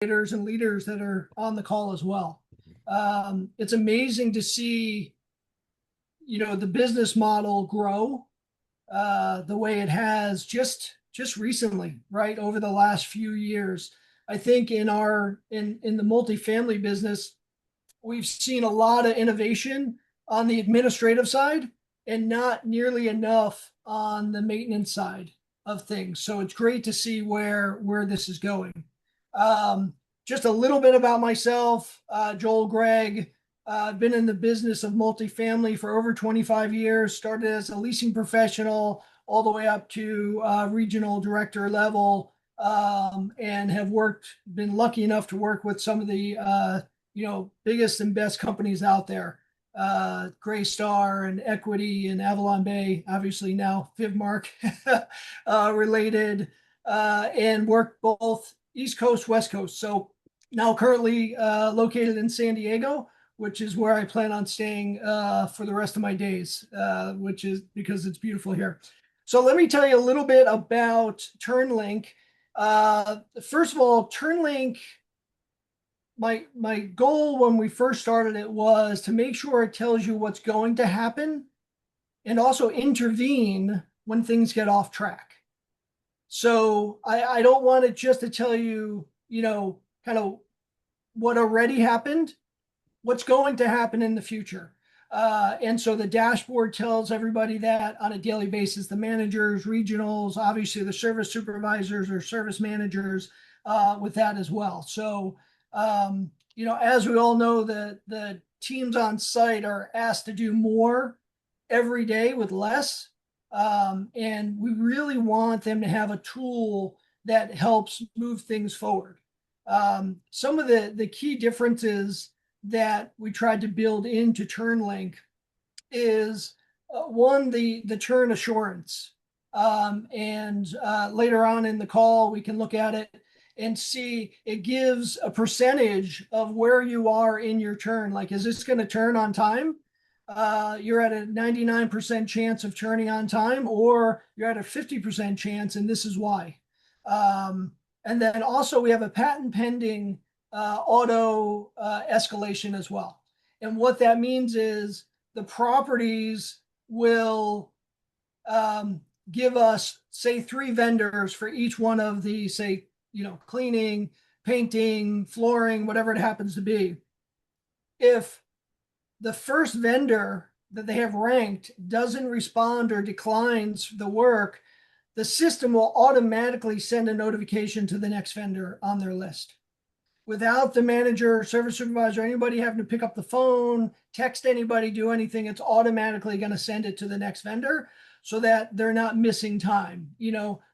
and leaders that are on the call as well. It's amazing to see, the business model grow the way it has just recently, right? Over the last few years. I think in the multifamily business, we've seen a lot of innovation on the administrative side and not nearly enough on the maintenance side of things. So it's great to see where this is going. Um, just a little bit about myself, Joel Gregg. I've been in the business of multifamily for over 25 years, started as a leasing professional all the way up to regional director level, and have been lucky enough to work with some of the biggest and best companies out there. Greystar and Equity and Avalon Bay, obviously now Fivmark related, and worked both East Coast, West Coast. So now currently located in San Diego, which is where I plan on staying for the rest of my days, which is because it's beautiful here. So let me tell you a little bit about TurnLink. First of all, TurnLink, my goal when we first started it was to make sure it tells you what's going to happen and also intervene when things get off track. So I don't want it just to tell you, kind of what already happened, what's going to happen in the future. And so the dashboard tells everybody that on a daily basis, the managers, regionals, obviously the service supervisors or service managers with that as well. So, as we all know, the teams on site are asked to do more every day with less. And we really want them to have a tool that helps move things forward. Some of the key differences that we tried to build into TurnLink is one, the turn assurance. And later on in the call, we can look at it and see it gives a percentage of where you are in your turn. Like, is this going to turn on time? You're at a 99% chance of turning on time, or you're at a 50% chance, and this is why. And then also we have a patent pending auto escalation as well. And what that means is the properties will give us, say, 3 vendors for each one of the, say, cleaning, painting, flooring, whatever it happens to be. If the first vendor that they have ranked doesn't respond or declines the work, the system will automatically send a notification to the next vendor on their list without the manager, service supervisor, anybody having to pick up the phone, text anybody, do anything. It's automatically going to send it to the next vendor so that they're not missing time.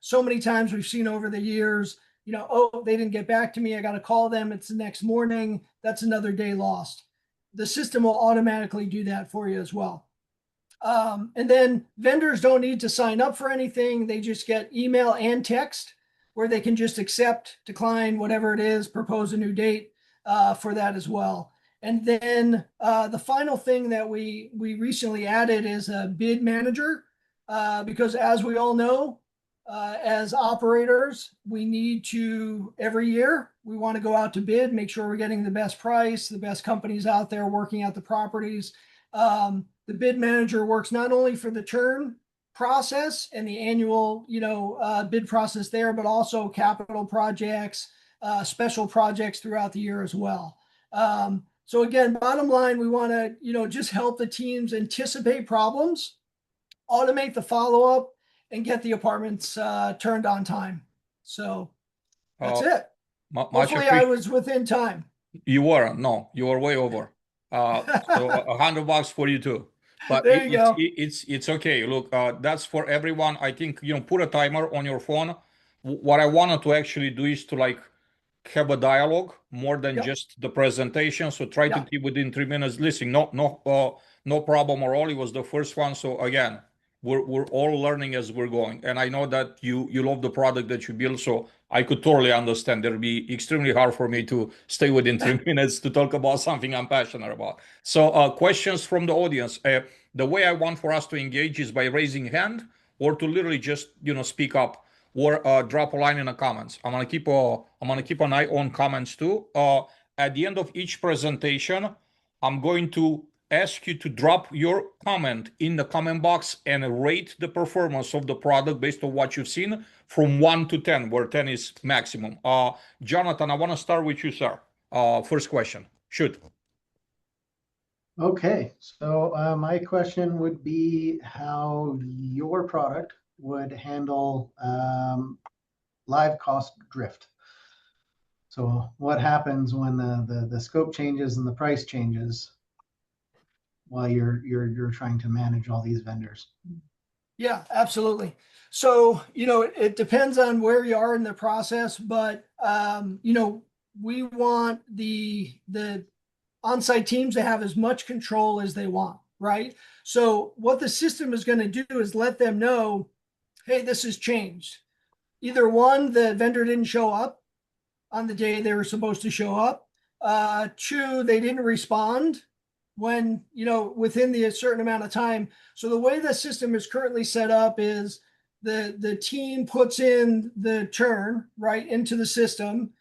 So many times we've seen over the years, oh, they didn't get back to me, I got to call them, it's the next morning, that's another day lost. The system will automatically do that for you as well. And then vendors don't need to sign up for anything. They just get email and text where they can just accept, decline, whatever it is, propose a new date for that as well. And then the final thing that we recently added is a bid manager, because as we all know, as operators, we need to, every year, we want to go out to bid, make sure we're getting the best price, the best companies out there working at the properties. The bid manager works not only for the turn process and the annual, bid process there, but also capital projects, special projects throughout the year as well. So again, bottom line, we want to, just help the teams anticipate problems, automate the follow-up, and get the apartments turned on time. So that's it. Hopefully I was within time. You were. No, you were way over. So $100 for you too. But there you go. It's okay. Look, that's for everyone. I think, put a timer on your phone. What I wanted to actually do is to have a dialogue more than just the presentation. So try to keep within 3 minutes. Listen, no problem at all. It was the first one. So again, we're all learning as we're going. And I know that you love the product that you build. So I could totally understand. It'll be extremely hard for me to stay within 3 minutes to talk about something I'm passionate about. So questions from the audience. The way I want for us to engage is by raising hand or to literally just, speak up. or drop a line in the comments. I'm gonna keep an eye on comments too. At the end of each presentation, I'm going to ask you to drop your comment in the comment box and rate the performance of the product based on what you've seen from 1 to 10, where 10 is maximum. Jonathan, I want to start with you, sir. First question. Shoot. Okay, so my question would be how your product would handle live cost drift. So what happens when the scope changes and the price changes while you're trying to manage all these vendors? Yeah, absolutely. So, it depends on where you are in the process, but, we want the on-site teams to have as much control as they want, right? So what the system is going to do is let them know, hey, this has changed. Either one, the vendor didn't show up on the day they were supposed to show up. Two, they didn't respond when, within the certain amount of time. So the way the system is currently set up is the team puts in the churn right into the system.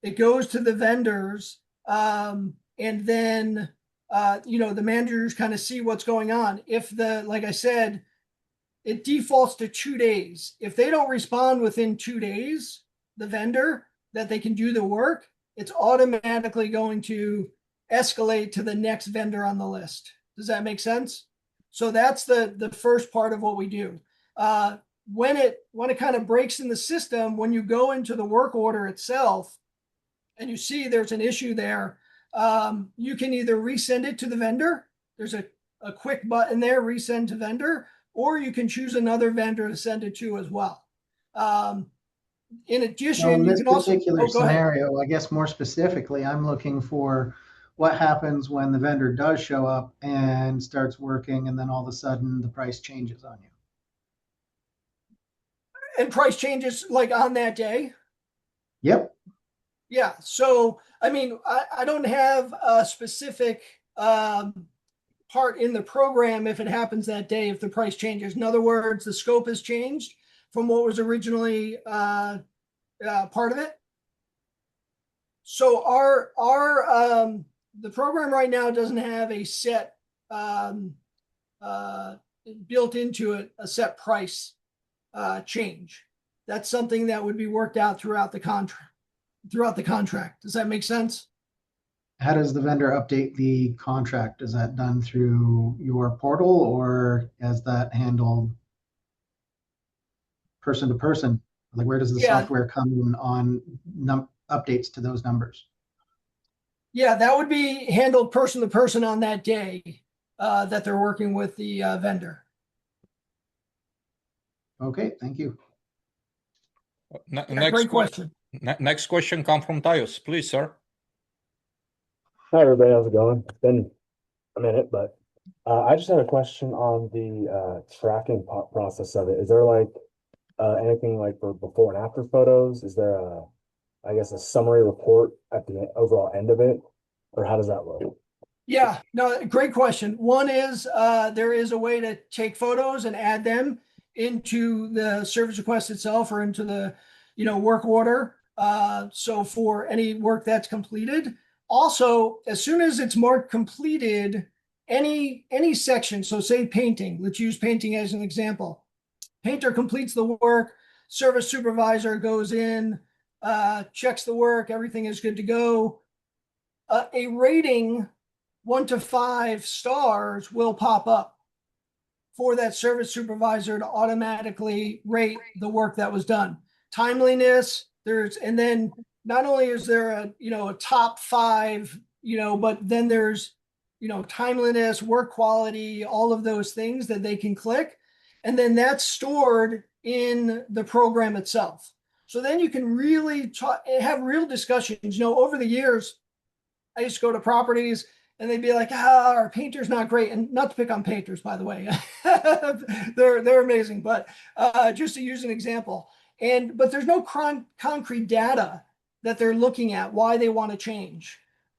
It goes to the vendors. And then, the managers kind of see what's going on. If like I said, it defaults to 2 days. If they don't respond within 2 days, the vendor, that they can do the work, it's automatically going to escalate to the next vendor on the list. Does that make sense? So that's the first part of what we do. When it kind of breaks in the system, when you go into the work order itself and you see there's an issue there, you can either resend it to the vendor. There's a quick button there, resend to vendor, or you can choose another vendor to send it to as well. In addition, so in this you can also particular scenario, I guess more specifically, I'm looking for what happens when the vendor does show up and starts working, and then all of a sudden the price changes on you. And price changes like on that day. Yep. Yeah. So, I mean, I don't have a specific part in the program if it happens that day, if the price changes. In other words, the scope has changed from what was originally part of it. So the program right now doesn't have a set built into it, a set price change. That's something that would be worked out throughout the contract. Does that make sense? How does the vendor update the contract? Is that done through your portal, or is that handled person to person? Like, where does the software come in on updates to those numbers? Yeah, that would be handled person to person on that day that they're working with the vendor. Okay, thank you. Great question. Next question comes from Tyus. Please, sir. Hi, everybody. How's it going? It's been a minute, but I just had a question on the tracking process of it. Is there like anything like for before and after photos? Is there I guess, a summary report at the overall end of it, or how does that look? Yeah, no, great question. One is there is a way to take photos and add them into the service request itself or into the work order. So for any work that's completed. Also, as soon as it's marked completed, any section, so say painting, let's use painting as an example. Painter completes the work, service supervisor goes in, checks the work, everything is good to go. A rating 1 to 5 stars will pop up for that service supervisor to automatically rate the work that was done. Timeliness, and then not only is there a top 5, but then there's, timeliness, work quality, all of those things that they can click. And then that's stored in the program itself. So then you can really have real discussions. Over the years, I used to go to properties and they'd be like, our painter's not great. And not to pick on painters, by the way, they're amazing, but just to use an example. But there's no concrete data that they're looking at why they want to change.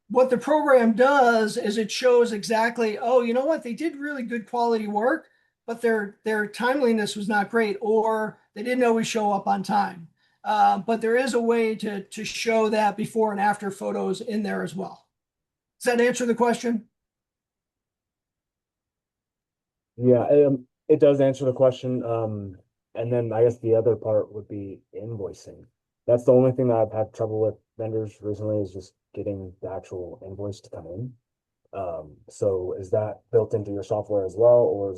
What the program does is it shows exactly, oh, you know what? They did really good quality work, but their timeliness was not great, or They didn't always show up on time. But there is a way to show that before and after photos in there as well. Does that answer the question? Yeah, it does answer the question. And then I guess the other part would be invoicing. That's the only thing that I've had trouble with vendors recently is just getting the actual invoice to come in. So is that built into your software as well, or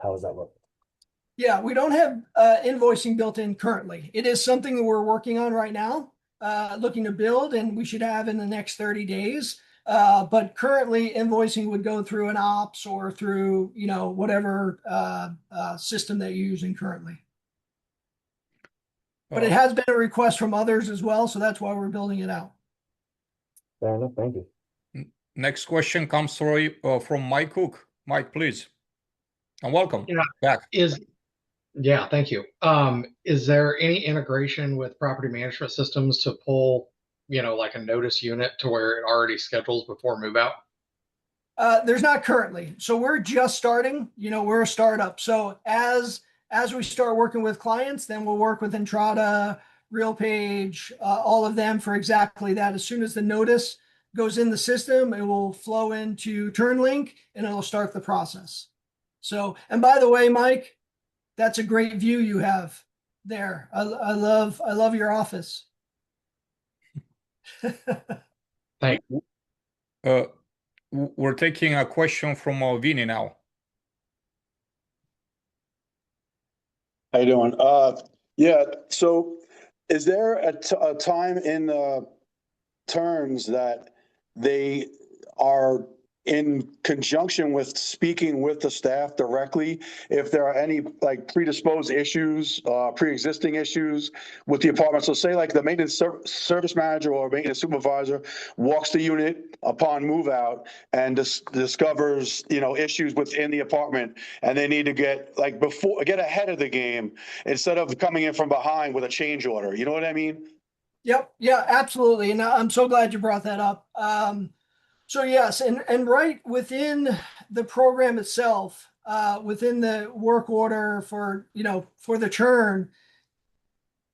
how does that look? Yeah, we don't have invoicing built in currently. It is something that we're working on right now, looking to build, and we should have in the next 30 days. But currently, invoicing would go through an ops or through, whatever system that you're using currently. But it has been a request from others as well, so that's why we're building it out. Fair enough. Thank you. Next question comes from Mike Cook. Mike, please. And welcome back. Yeah, thank you. Is there any integration with property management systems to pull, like a notice unit to where it already schedules before move out? There's not currently. So we're just starting, we're a startup. So as we start working with clients, then we'll work with Entrata, RealPage, all of them for exactly that. As soon as the notice goes in the system, it will flow into TurnLink and it'll start the process. So, and by the way, Mike, that's a great view you have there. I love your office. Thank you. We're taking a question from Vinny now. How you doing? Yeah. So, is there a time in the turns that they are in conjunction with speaking with the staff directly if there are any like predisposed issues, pre-existing issues with the apartment? So say like the maintenance service manager or maintenance supervisor walks the unit upon move out and discovers, issues within the apartment, and they need to get ahead of the game instead of coming in from behind with a change order. You know what I mean? Yep. Yeah, absolutely. And I'm so glad you brought that up. So yes, and right within the program itself, within the work order for the churn,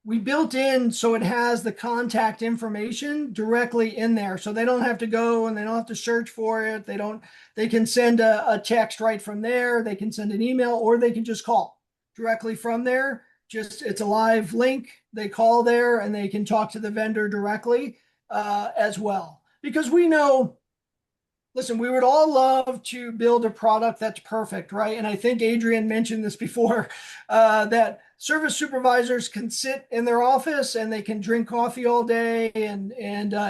we built in so it has the contact information directly in there, so they don't have to go and they don't have to search for it. They can send a text right from there. They can send an email, or they can just call directly from there. It's a live link. They call there and they can talk to the vendor directly as well, because we know. Listen, we would all love to build a product that's perfect, right? And I think Adrian mentioned this before, that service supervisors can sit in their office and they can drink coffee all day and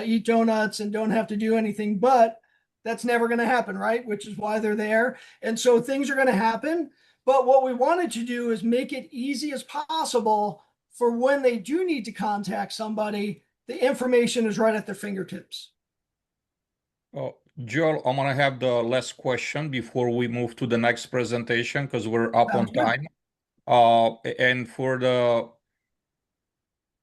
eat donuts and don't have to do anything. But that's never going to happen, right? Which is why they're there. And so things are going to happen. But what we wanted to do is make it easy as possible for when they do need to contact somebody, the information is right at their fingertips. Oh. Joel, I'm gonna have the last question before we move to the next presentation because we're up on time. And for the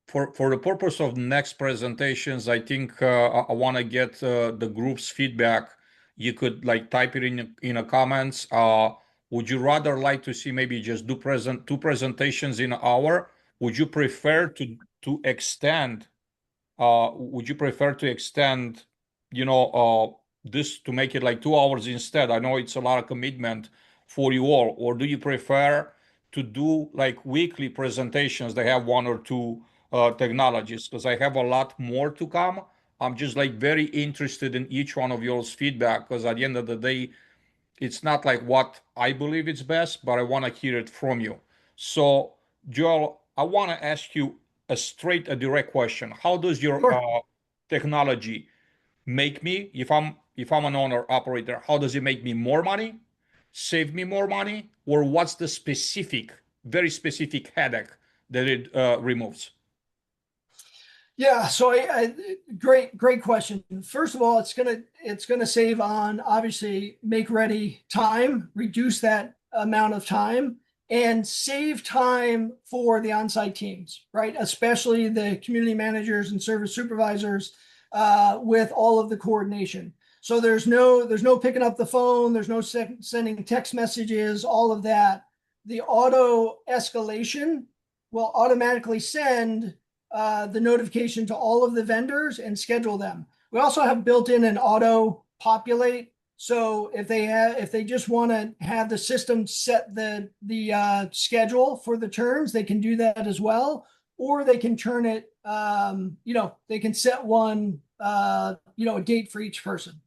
purpose of next presentations, I think I want to get the group's feedback. You could type it in the comments. Would you rather like to see maybe just two presentations in an hour? Would you prefer to extend? Would you prefer to extend? This to make it 2 hours instead? I know it's a lot of commitment for you all. Or do you prefer to do weekly presentations that have one or two technologies? Because I have a lot more to come. I'm just very interested in each one of y'all's feedback, because at the end of the day, it's not what I believe is best, but I want to hear it from you. So Joel, I want to ask you a direct question. How does your technology make me, if I'm an owner operator, how does it make me more money, save me more money, or what's the very specific headache that it removes? Yeah, so great question. First of all, it's gonna save on obviously make ready time, reduce that amount of time, and save time for the on-site teams, right? Especially the community managers and service supervisors. With all of the coordination. So there's no picking up the phone, there's no sending text messages, all of that. The auto-escalation will automatically send the notification to all of the vendors and schedule them. We also have built in an auto populate. So if they just want to have the system set the schedule for the turns, they can do that as well. Or they can turn it, they can set one, a date for each person.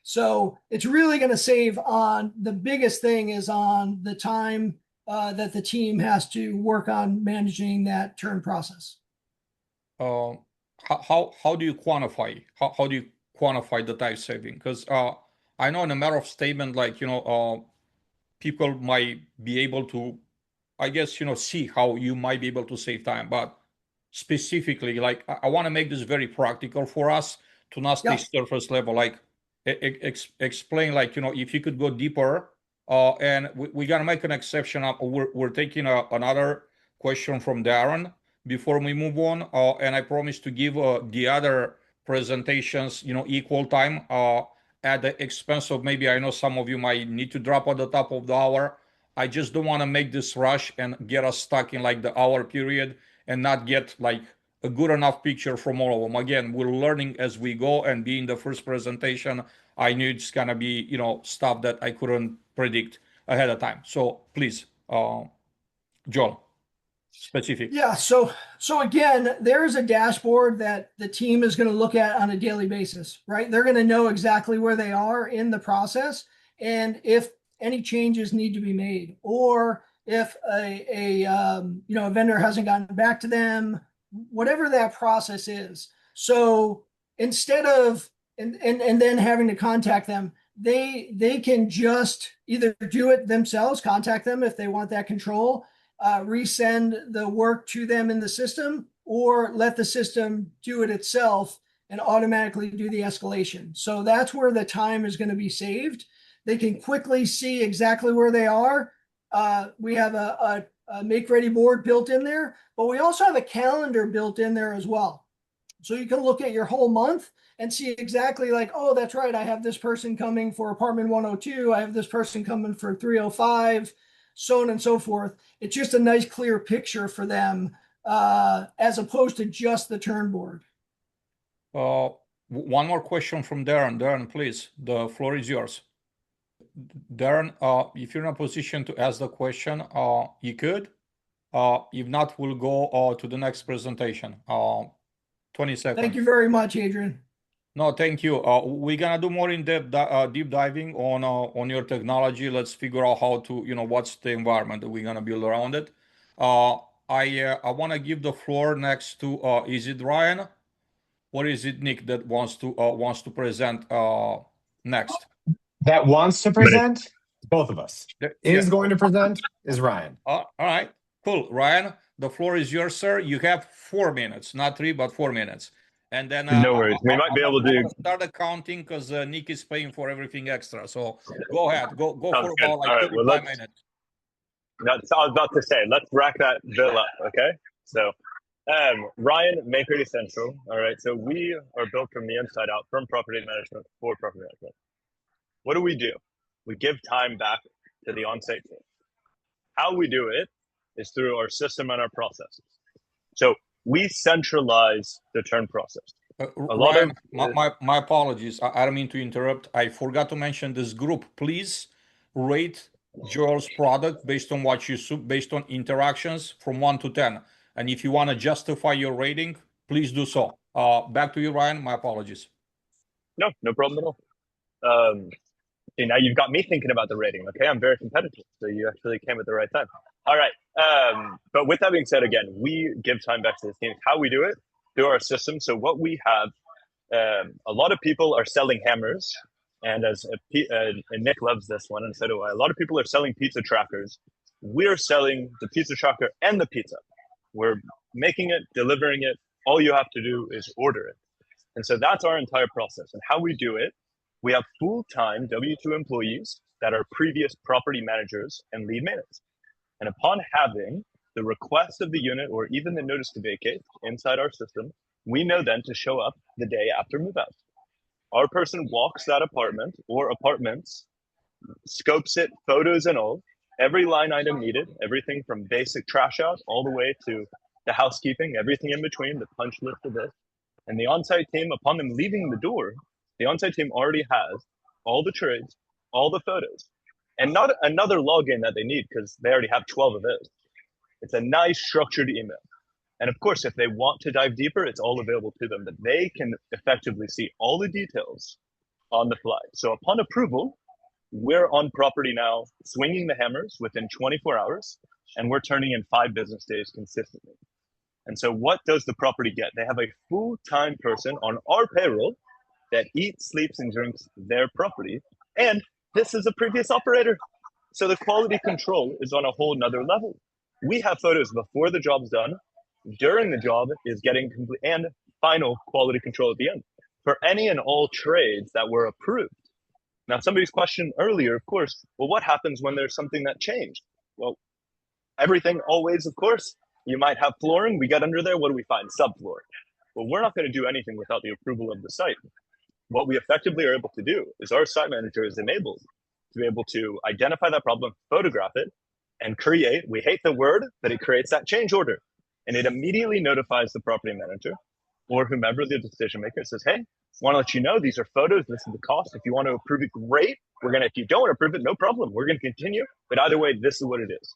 So it's really going to save on, the biggest thing is on the time that the team has to work on managing that turn process. How do you quantify? How do you quantify the time saving? Because I know in a matter of statement, like, people might be able to, I guess, see how you might be able to save time, but specifically, like, I want to make this very practical for us to not stay surface level. Like, explain, like, if you could go deeper, and we got to make an exception. We're taking another question from Darren before we move on, and I promise to give the other presentations, equal time, at the expense of, maybe, I know some of you might need to drop at the top of the hour. I just don't want to make this rush and get us stuck in like the hour period and not get like a good enough picture from all of them. Again, we're learning as we go, and being the first presentation, I knew it's gonna be, stuff that I couldn't predict ahead of time. So please, Joel, specific. Yeah. So again, there's a dashboard that the team is going to look at on a daily basis, right? They're going to know exactly where they are in the process, and if any changes need to be made, or if a vendor hasn't gotten back to them, whatever that process is. So instead of and then having to contact them, they can just either do it themselves, contact them if they want that control, resend the work to them in the system, or let the system do it itself and automatically do the escalation. So that's where the time is going to be saved. They can quickly see exactly where they are. We have a MakeReady board built in there, but we also have a calendar built in there as well. So you can look at your whole month and see exactly like, oh, that's right, I have this person coming for apartment 102. I have this person coming for 305, so on and so forth. It's just a nice clear picture for them, as opposed to just the turn board. One more question from Darren. Darren, please, the floor is yours. Darren, if you're in a position to ask the question, you could. If not, we'll go to the next presentation. 20 seconds. Thank you very much, Adrian. No, thank you. We're gonna do more in-depth deep diving on your technology. Let's figure out how to, what's the environment that we're gonna build around it. I want to give the floor next to is it Ryan, or is it Nick that wants to present next? That wants to present? Both of us. Is going to present is Ryan. All right, cool. Ryan, the floor is yours, sir. You have 4 minutes, not 3, but 4 minutes. And then no worries. We might be able to start accounting because Nick is paying for everything extra. So go ahead, go for about like 35 minutes. That's, I was about to say, let's rack that bill up, okay? So, Ryan, MakeReady Central. All right, so we are built from the inside out, from property management for property management. What do? We give time back to the on-site team. How we do it is through our system and our processes. So we centralize the turn process. Ryan, my apologies. I don't mean to interrupt. I forgot to mention this group. Please rate Joel's product based on what you based on interactions from 1 to 10. And if you want to justify your rating, please do so. Back to you, Ryan. My apologies. No problem at all. Now you've got me thinking about the rating. Okay, I'm very competitive, so you actually came at the right time. All right. But with that being said, again, we give time back to the team. How we do it through our system. So what we have, a lot of people are selling hammers, and and Nick loves this one, and so do I. A lot of people are selling pizza trackers. We're selling the pizza tracker and the pizza. We're making it, delivering it. All you have to do is order it. And so that's our entire process. And how we do it, we have full-time W-2 employees that are previous property managers and lead managers. And upon having the request of the unit or even the notice to vacate inside our system, we know then to show up the day after move out. Our person walks that apartment or apartments, scopes it, photos and all, every line item needed, everything from basic trash out all the way to the housekeeping, everything in between, the punch list of this. And the on-site team, upon them leaving the door, the on-site team already has all the trades, all the photos, and not another login that they need because they already have 12 of those. It's a nice structured email. And of course, if they want to dive deeper, it's all available to them, that they can effectively see all the details on the fly. So upon approval, we're on property now, swinging the hammers within 24 hours, and we're turning in 5 business days consistently. And so what does the property get? They have a full-time person on our payroll that eats, sleeps, and drinks their property. And this is a previous operator. So the quality control is on a whole nother level. We have photos before the job's done, during the job is getting complete, and final quality control at the end for any and all trades that were approved. Now, somebody's question earlier, of course, well, what happens when there's something that changed? Well, everything always, of course, you might have flooring. We get under there. What do we find? Subfloor. Well, we're not going to do anything without the approval of the site. What we effectively are able to do is our site manager is enabled to be able to identify that problem, photograph it, and create, we hate the word, but it creates that change order. And it immediately notifies the property manager or whomever the decision maker. Says, hey, want to let you know these are photos, this is the cost. If you want to approve it, great. We're going to, if you don't want to approve it, no problem. We're going to continue. But either way, this is what it is.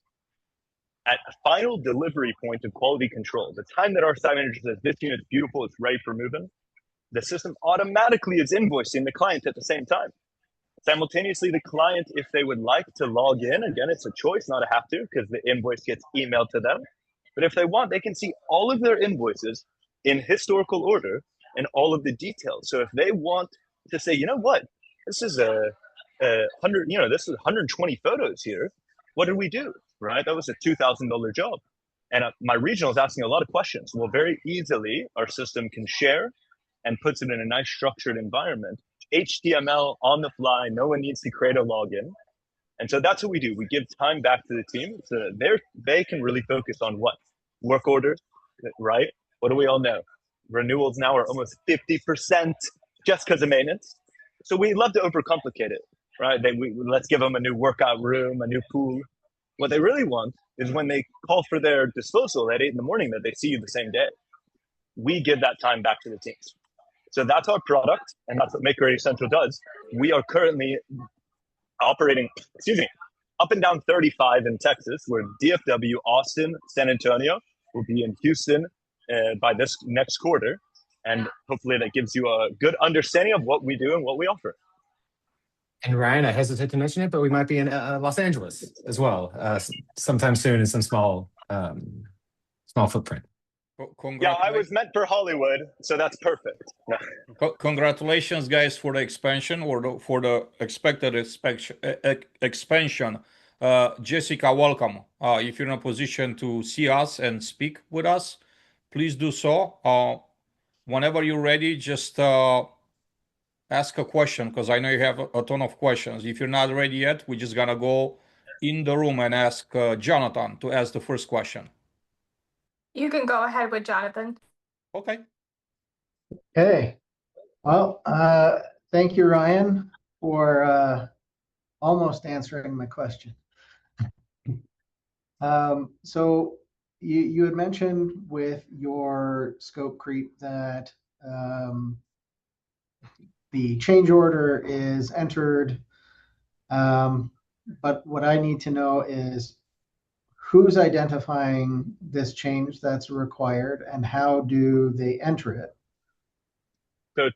At a final delivery point of quality control, the time that our site manager says this unit's beautiful, it's ready for moving, the system automatically is invoicing the client at the same time. Simultaneously, the client, if they would like to log in, again, it's a choice, not a have to, because the invoice gets emailed to them. But if they want, they can see all of their invoices in historical order and all of the details. So if they want to say, you know what, this is a 100, this is 120 photos here. What did we do? Right? That was a $2,000 job. And my regional is asking a lot of questions. Well, very easily, our system can share and puts it in a nice structured environment. HTML on the fly. No one needs to create a login. And so that's what we do. We give time back to the team so that they can really focus on what? Work orders, right? What do we all know? Renewals now are almost 50% just because of maintenance. So we love to overcomplicate it, right? Let's give them a new workout room, a new pool. What they really want is when they call for their disposal at 8 in the morning that they see you the same day. We give that time back to the teams. So that's our product, and that's what MakeReady Central does. We are currently operating, up and down 35 in Texas. We're DFW, Austin, San Antonio. We'll be in Houston by this next quarter. And hopefully that gives you a good understanding of what we do and what we offer. And Ryan, I hesitate to mention it, but we might be in Los Angeles as well, sometime soon in some small footprint. Yeah, I was meant for Hollywood, so that's perfect. Congratulations, guys, for the expansion or for the expected expansion. Jessica, welcome. If you're in a position to see us and speak with us, please do so. Whenever you're ready, just ask a question, because I know you have a ton of questions. If you're not ready yet, we're just gonna go in the room and ask Jonathan to ask the first question. You can go ahead with Jonathan. Okay. Okay. Well, thank you, Ryan, for almost answering my question. So you had mentioned with your scope creep that the change order is entered, but what I need to know is who's identifying this change that's required and how do they enter it? So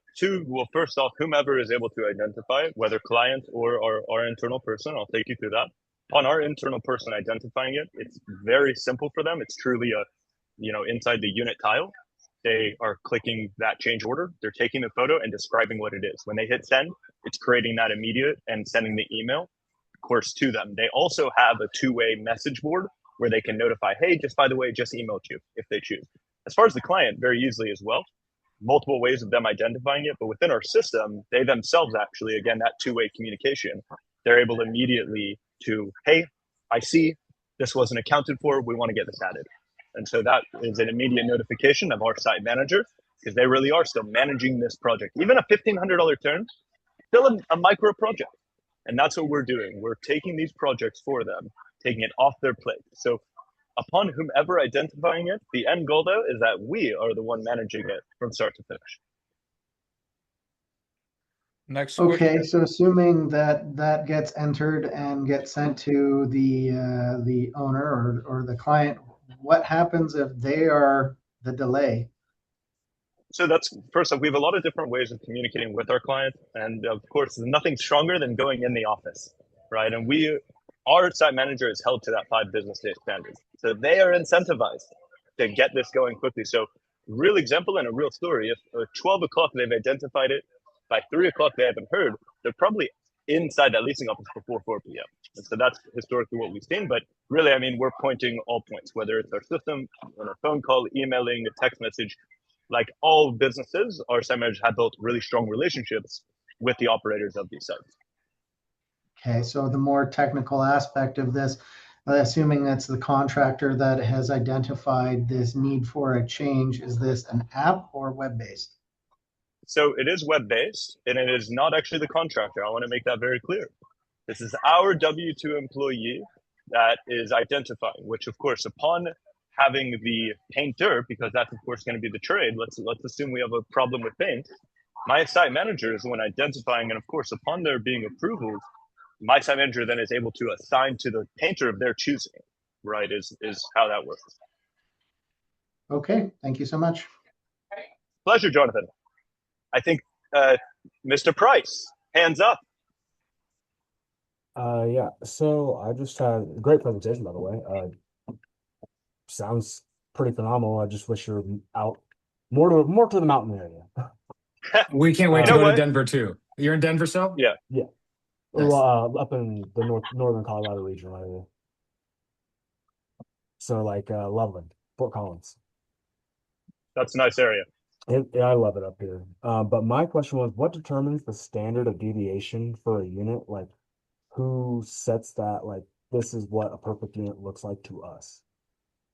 well, first off, whomever is able to identify it, whether client or our internal person, I'll take you through that. Upon our internal person identifying it, it's very simple for them. It's truly inside the unit tile, they are clicking that change order. They're taking the photo and describing what it is. When they hit send, it's creating that immediate and sending the email, of course, to them. They also have a two-way message board where they can notify, hey, just by the way, just emailed you if they choose. As far as the client, very easily as well. Multiple ways of them identifying it, but within our system, they themselves actually, again, that two-way communication, they're able immediately to, hey, I see this wasn't accounted for, we want to get this added. And so that is an immediate notification of our site manager, because they really are still managing this project. Even a $1,500 turn, still a micro project. And that's what we're doing. We're taking these projects for them, taking it off their plate. So upon whomever identifying it, the end goal though is that we are the one managing it from start to finish. Next Okay, question. so assuming that that gets entered and gets sent to the owner or the client, what happens if they are the delay? So that's first off, we have a lot of different ways of communicating with our client, and of course, there's nothing stronger than going in the office, right? And our site manager is held to that 5 business day standard, so they are incentivized to get this going quickly. So, real example and a real story: if at 12 o'clock they've identified it, by 3 o'clock they haven't heard, they're probably inside that leasing office before 4 p.m. And so that's historically what we've seen. But really, I mean, we're pointing all points, whether it's our system, on a phone call, emailing, a text message. Like all businesses, our site managers have built really strong relationships with the operators of these sites. Okay, so the more technical aspect of this, assuming that's the contractor that has identified this need for a change, is this an app or web-based? So it is web-based, and it is not actually the contractor. I want to make that very clear. This is our W-2 employee that is identifying, which of course, upon having the painter, because that's of course going to be the trade, let's assume we have a problem with paint, my site manager is the one identifying, and of course, upon there being approvals, my site manager then is able to assign to the painter of their choosing, right, is how that works. Okay, thank you so much. Pleasure, Jonathan. I think Mr. Price, hands up. Yeah, so I just had a great presentation, by the way. Sounds pretty phenomenal. I just wish you were out more to the mountain area. We can't wait You to know go to what? Denver too. You're in Denver still? Yeah. Yeah. Nice. Well, up in the northern Colorado region, right here. So like Loveland, Fort Collins. That's a nice area. Yeah, I love it up here. But my question was, what determines the standard of deviation for a unit? Like, who sets that? Like, this is what a perfect unit looks like to us.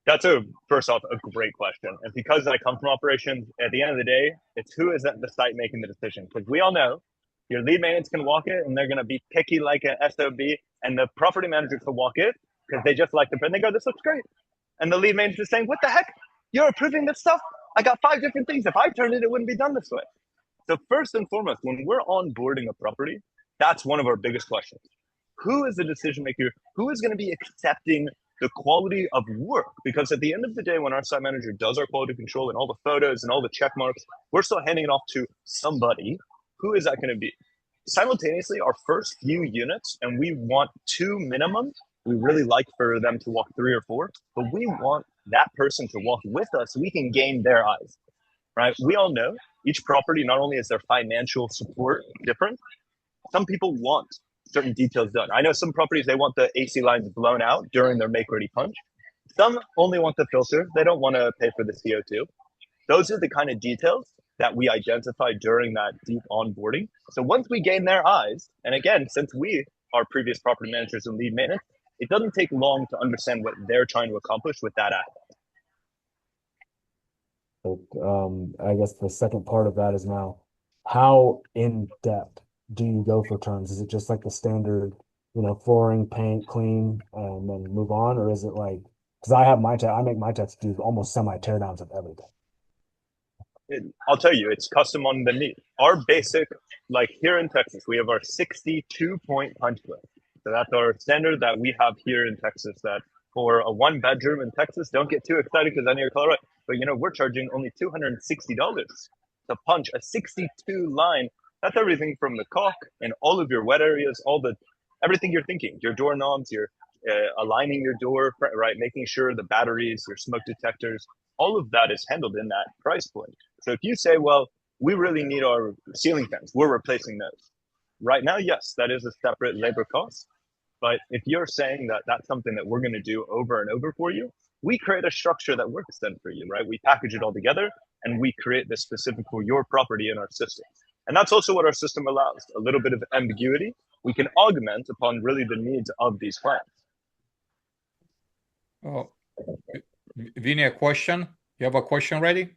That's first off, a great question. And because I come from operations, at the end of the day, it's who is at the site making the decision. Because we all know your lead maintenance can walk it and they're going to be picky like an SOB, and the property manager can walk it because they just like the print. They go, this looks great. And the lead manager is saying, what the heck? You're approving this stuff? I got 5 different things. If I turned it, it wouldn't be done this way. So first and foremost, when we're onboarding a property, that's one of our biggest questions. Who is the decision maker? Who is going to be accepting the quality of work? Because at the end of the day, when our site manager does our quality control and all the photos and all the check marks, we're still handing it off to somebody. Who is that going to be? Simultaneously, our first few units, and we want 2 minimum. We really like for them to walk 3 or 4, but we want that person to walk with us so we can gain their eyes, right? We all know each property, not only is their financial support different, some people want certain details done. I know some properties, they want the AC lines blown out during their make-ready punch. Some only want the filter. They don't want to pay for the CO2. Those are the kind of details that we identify during that deep onboarding. So once we gain their eyes, and again, since we are previous property managers and lead maintenance, it doesn't take long to understand what they're trying to accomplish with that asset. I guess the second part of that is now, how in depth do you go for turns? Is it just like the standard, flooring, paint, clean, and then move on? Or is it like, because I make my techs do almost semi teardowns of everything. I'll tell you, it's custom on the need. Our basic, like here in Texas, we have our 62-point punch list. So that's our standard that we have here in Texas, that for a 1-bedroom in Texas, don't get too excited because I know you're Colorado, but we're charging only $260 to punch a 62 line. That's everything from the caulk and all of your wet areas, everything you're thinking, your doorknobs, your aligning your door, right, making sure the batteries, your smoke detectors, all of that is handled in that price point. So if you say, well, we really need our ceiling fans, we're replacing those. Right now, yes, that is a separate labor cost. But if you're saying that that's something that we're going to do over and over for you, we create a structure that works then for you, right? We package it all together and we create this specific for your property in our system. And that's also what our system allows, a little bit of ambiguity. We can augment upon really the needs of these clients. Oh, Vinny, a question? You have a question ready?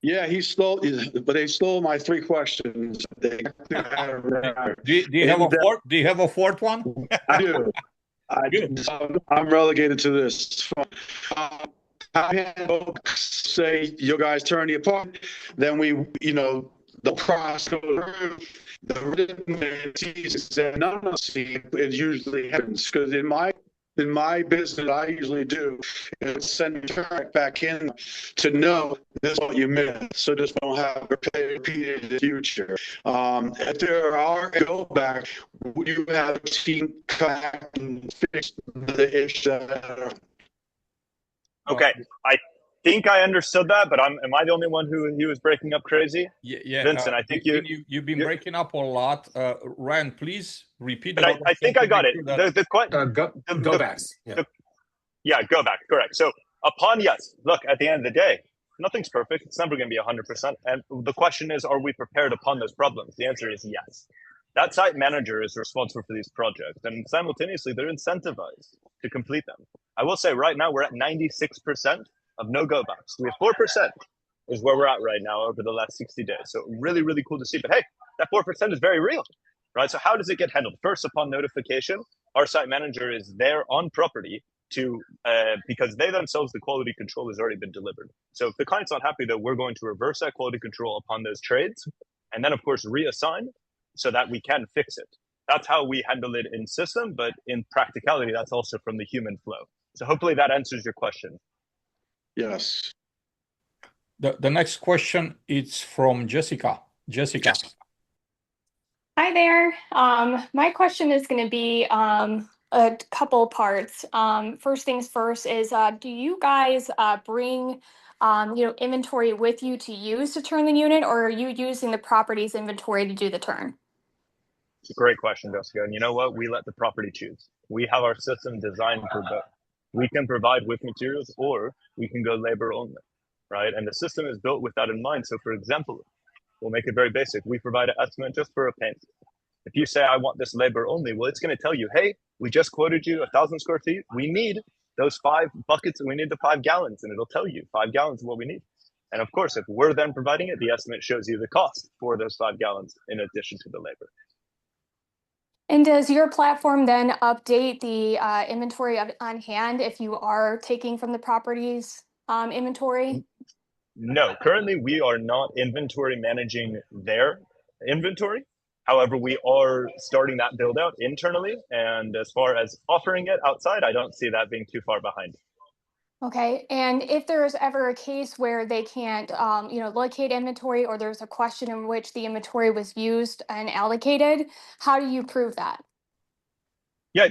Yeah, they stole my 3 questions. Do you have a fourth one? I do. I'm relegated to this. Say you guys turn the apartment, then we, the process goes through. The written sees that none of us see it usually happens because in my business, I usually do is send a turn back in to know this is what you missed, so just don't have it repeated in the future. If there are go back, you have seen come back and fix the issue that are. Okay, I think I understood that, but am I the only one who he was breaking up crazy? Yeah, Vincent, I think you've been breaking up a lot. Ryan, please repeat. But I think I got it. Go backs. Yeah, go back. Correct. So yes, look, at the end of the day, nothing's perfect. It's never going to be 100%. And the question is, are we prepared upon those problems? The answer is yes. That site manager is responsible for these projects, and simultaneously, they're incentivized to complete them. I will say right now, we're at 96% of no go backs. We have 4% is where we're at right now over the last 60 days. So really, really cool to see. But hey, that 4% is very real, right? So how does it get handled? First, upon notification, our site manager is there on property to because they themselves, the quality control has already been delivered. So if the client's not happy, that we're going to reverse that quality control upon those trades, and then of course reassign so that we can fix it. That's how we handle it in system, but in practicality, that's also from the human flow. So hopefully that answers your question. Yes. The next question is from Jessica. Jessica. Hi there. My question is going to be a couple parts. First things first is, do you guys bring inventory with you to use to turn the unit, or are you using the property's inventory to do the turn? It's a great question, Jessica. And you know what? We let the property choose. We have our system designed for both. We can provide with materials, or we can go labor only, right? And the system is built with that in mind. So for example, we'll make it very basic. We provide an estimate just for a paint. If you say, I want this labor only, well, it's going to tell you, hey, we just quoted you 1,000 square feet. We need those 5 buckets, and we need the 5 gallons, and it'll tell you 5 gallons is what we need. And of course, if we're then providing it, the estimate shows you the cost for those 5 gallons in addition to the labor. And does your platform then update the inventory on hand if you are taking from the property's inventory? No, currently we are not inventory managing their inventory. However, we are starting that build out internally. And as far as offering it outside, I don't see that being too far behind. Okay, and if there's ever a case where they can't, locate inventory, or there's a question in which the inventory was used and allocated, how do you prove that? Yeah,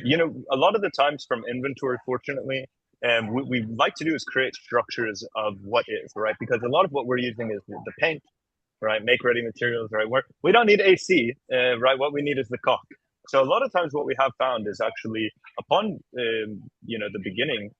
a lot of the times from inventory, fortunately, and what we like to do is create structures of what is, right? Because a lot of what we're using is the paint, right? MakeReady materials, right? We don't need AC, right? What we need is the caulk. So a lot of times what we have found is actually upon, the beginning,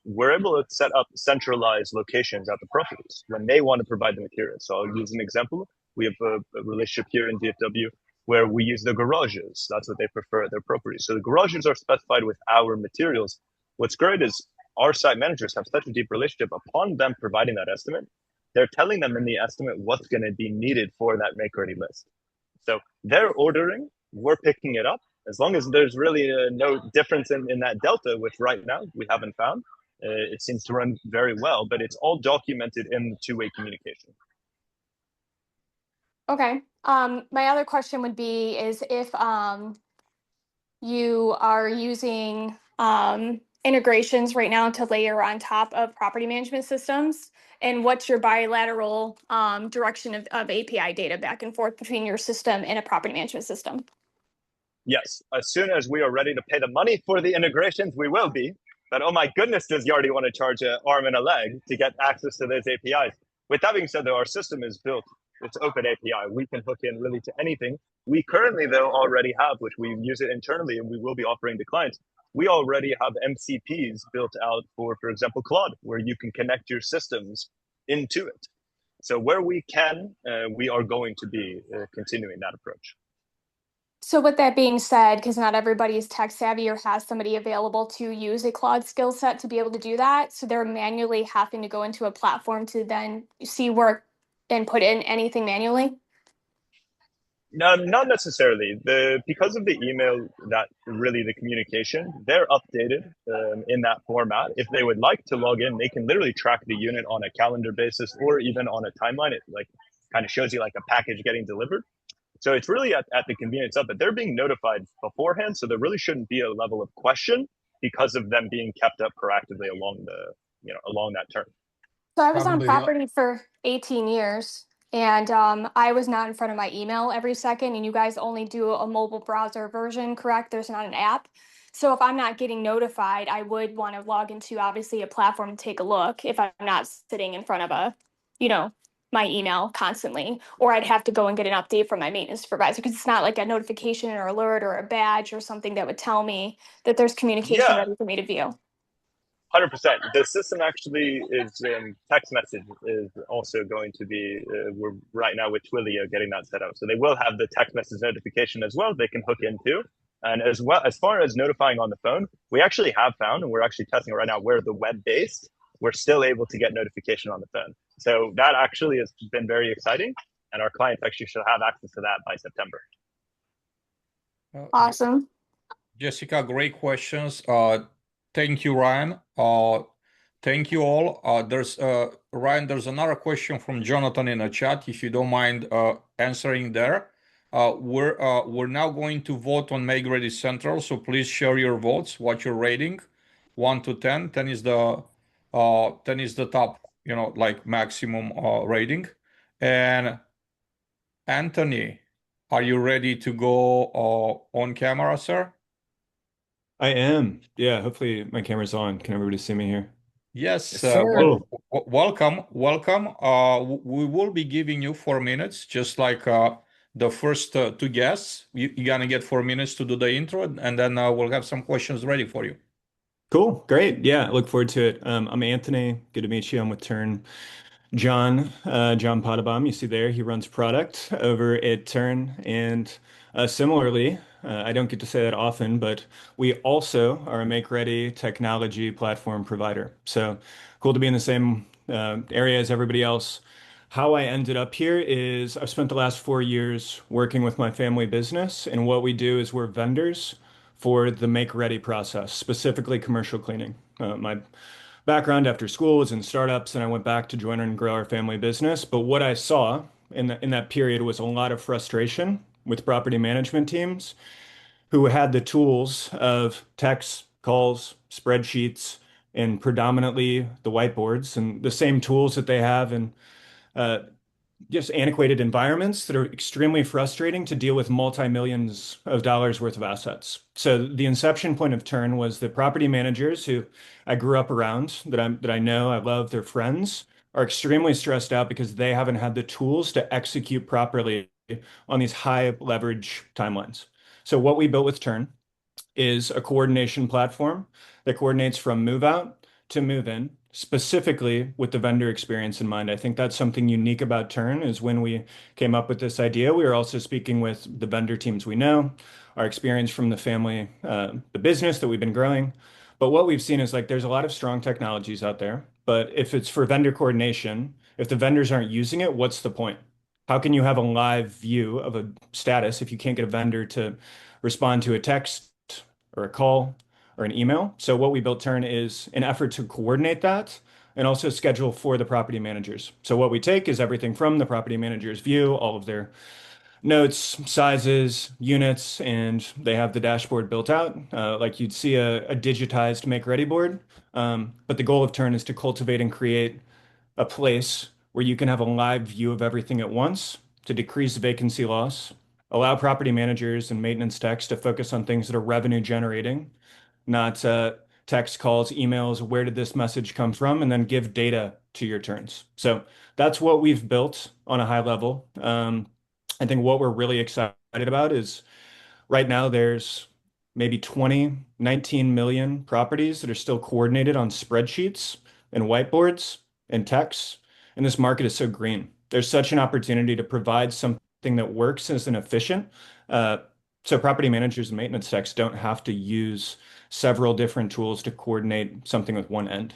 we're able to set up centralized locations at the properties when they want to provide the materials. So I'll use an example. We have a relationship here in DFW where we use the garages. That's what they prefer at their properties. So the garages are specified with our materials. What's great is our site managers have such a deep relationship. Upon them providing that estimate, they're telling them in the estimate what's going to be needed for that make-ready list. So they're ordering, we're picking it up. As long as there's really no difference in that delta, which right now we haven't found, it seems to run very well, but it's all documented in the two-way communication. Okay. My other question would be is if you are using integrations right now to layer on top of property management systems, and what's your bilateral direction of API data back and forth between your system and a property management system? Yes, as soon as we are ready to pay the money for the integrations, we will be. But oh my goodness, does Yardi want to charge an arm and a leg to get access to those APIs? With that being said, though, our system is built. It's open API. We can hook in really to anything. We currently, though, already have, which we use it internally and we will be offering to clients, we already have MCPs built out for example, Claude, where you can connect your systems into it. So where we can, we are going to be continuing that approach. So with that being said, because not everybody is tech savvy or has somebody available to use a Claude skill set to be able to do that, so they're manually having to go into a platform to then see work and put in anything manually? No, not necessarily. Because of the email, that really the communication, they're updated in that format. If they would like to log in, they can literally track the unit on a calendar basis or even on a timeline. It like kind of shows you like a package getting delivered. So it's really at the convenience of it. They're being notified beforehand, so there really shouldn't be a level of question because of them being kept up proactively along along that term. So I was on Probably property for 18 years and I was not in front of my email every second, and you guys only do a mobile browser version, correct? There's not an app. So if I'm not getting notified, I would want to log into obviously a platform to take a look if I'm not sitting in front of you know, my email constantly, or I'd have to go and get an update from my maintenance supervisor because it's not like a notification or alert or a badge or something that would tell me that there's communication Yeah, ready for me to view. 100%. The system actually is text message is also going to be, we're right now with Twilio getting that set up. So they will have the text message notification as well. They can hook into. And as well, as far as notifying on the phone, we actually have found, and we're actually testing it right now, where the web-based, we're still able to get notification on the phone. So that actually has been very exciting. And our clients actually should have access to that by September. Awesome. Jessica, great questions. Thank you, Ryan. Thank you all. There's Ryan, there's another question from Jonathan in the chat, if you don't mind answering there. We're now going to vote on MakeReady Central, so please share your votes. What's your rating? 1 to 10. 10 is the top, like maximum rating. And Anthony, are you ready to go on camera, sir? I am. Yeah, hopefully my camera's on. Can everybody see me here? Yes, Yes, sir. welcome. We will be giving you 4 minutes, just like the first two guests. You're gonna get 4 minutes to do the intro, and then we'll have some questions ready for you. Cool. Great. Yeah, look forward to it. I'm Anthony. Good to meet you. I'm with Turn. John Potabom, you see there, he runs product over at Turn. And similarly, I don't get to say that often, but we also are a make-ready technology platform provider. So cool to be in the same area as everybody else. How I ended up here is I've spent the last 4 years working with my family business, and what we do is we're vendors for the make-ready process, specifically commercial cleaning. My background after school was in startups, and I went back to join and grow our family business. But what I saw in that period was a lot of frustration with property management teams who had the tools of texts, calls, spreadsheets, and predominantly the whiteboards and the same tools that they have in uh, just antiquated environments that are extremely frustrating to deal with multi-millions of dollars worth of assets. So the inception point of Turn was that property managers who I grew up around, that I know, I love, their friends, are extremely stressed out because they haven't had the tools to execute properly on these high leverage timelines. So what we built with Turn is a coordination platform that coordinates from move out to move in, specifically with the vendor experience in mind. I think that's something unique about Turn is when we came up with this idea, we were also speaking with the vendor teams we know, our experience from the family, the business that we've been growing. But what we've seen is like there's a lot of strong technologies out there, but if it's for vendor coordination, if the vendors aren't using it, what's the point? How can you have a live view of a status if you can't get a vendor to respond to a text or a call or an email? So what we built Turn is an effort to coordinate that and also schedule for the property managers. So what we take is everything from the property manager's view, all of their notes, sizes, units, and they have the dashboard built out, like you'd see a digitized make-ready board. But the goal of Turn is to cultivate and create a place where you can have a live view of everything at once to decrease vacancy loss, allow property managers and maintenance techs to focus on things that are revenue generating, not text calls, emails, where did this message come from, and then give data to your turns. So that's what we've built on a high level. I think what we're really excited about is right now there's maybe 19 million properties that are still coordinated on spreadsheets and whiteboards and texts. And this market is so green. There's such an opportunity to provide something that works and is efficient. So property managers and maintenance techs don't have to use several different tools to coordinate something with one end.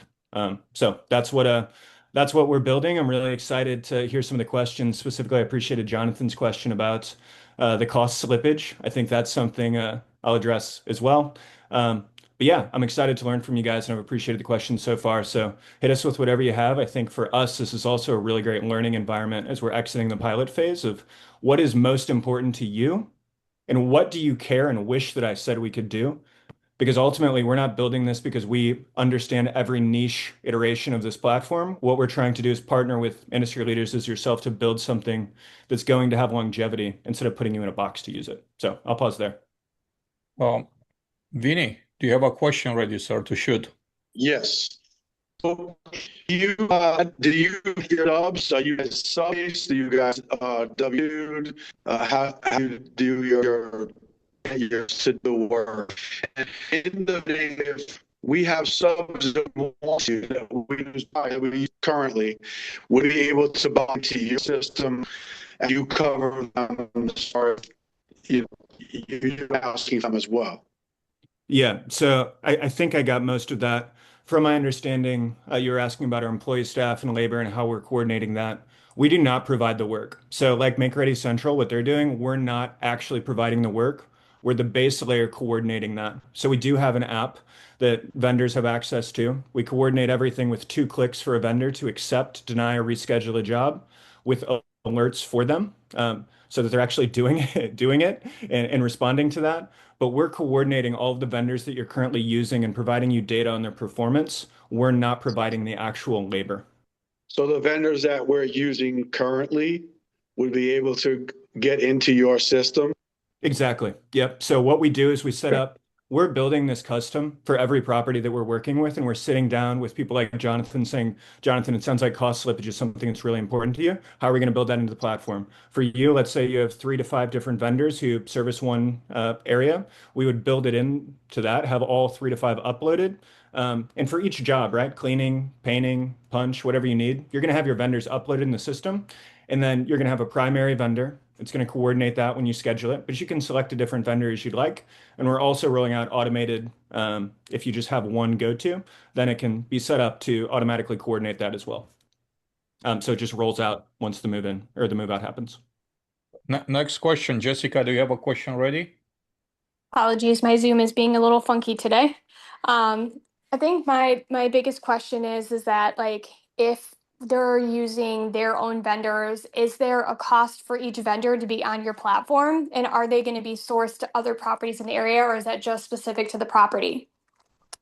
So that's what That's what we're building. I'm really excited to hear some of the questions. Specifically, I appreciated Jonathan's question about the cost slippage. I think that's something I'll address as well. But yeah, I'm excited to learn from you guys, and I've appreciated the questions so far. So hit us with whatever you have. I think for us, this is also a really great learning environment as we're exiting the pilot phase of what is most important to you and what do you care and wish that I said we could do? Because ultimately, we're not building this because we understand every niche iteration of this platform. What we're trying to do is partner with industry leaders as yourself to build something that's going to have longevity instead of putting you in a box to use it. So I'll pause there. Vinny, do you have a question ready, sir, to shoot? Yes. So do you your subs? Are you guys subs? Do you guys W? How do you do your to the work? And in the native, we have subs that we use currently. Would be able to buy into your system and you cover them as far as you're asking them as well. Yeah, so I think I got most of that. From my understanding, you were asking about our employee staff and labor and how we're coordinating that. We do not provide the work. So, like MakeReady Central, what they're doing, we're not actually providing the work. We're the base layer coordinating that. So, we do have an app that vendors have access to. We coordinate everything with 2 clicks for a vendor to accept, deny, or reschedule a job with alerts for them, so that they're actually doing it and responding to that. But we're coordinating all of the vendors that you're currently using and providing you data on their performance. We're not providing the actual labor. So the vendors that we're using currently would be able to get into your system? Exactly. Yep. So what we do is we set up, we're building this custom for every property that we're working with, and we're sitting down with people like Jonathan saying, Jonathan, it sounds like cost slippage is something that's really important to you. How are we going to build that into the platform? For you, let's say you have 3 to 5 different vendors who service one area. We would build it into that, have all 3 to 5 uploaded. And for each job, right? Cleaning, painting, punch, whatever you need, you're going to have your vendors uploaded in the system. And then you're going to have a primary vendor. It's going to coordinate that when you schedule it, but you can select a different vendor as you'd like. And we're also rolling out automated, if you just have one go-to, then it can be set up to automatically coordinate that as well. So it just rolls out once the move in or the move out happens. Next question, Jessica, do you have a question ready? Apologies, my Zoom is being a little funky today. I think my biggest question is that like if they're using their own vendors, is there a cost for each vendor to be on your platform? And are they going to be sourced to other properties in the area, or is that just specific to the property?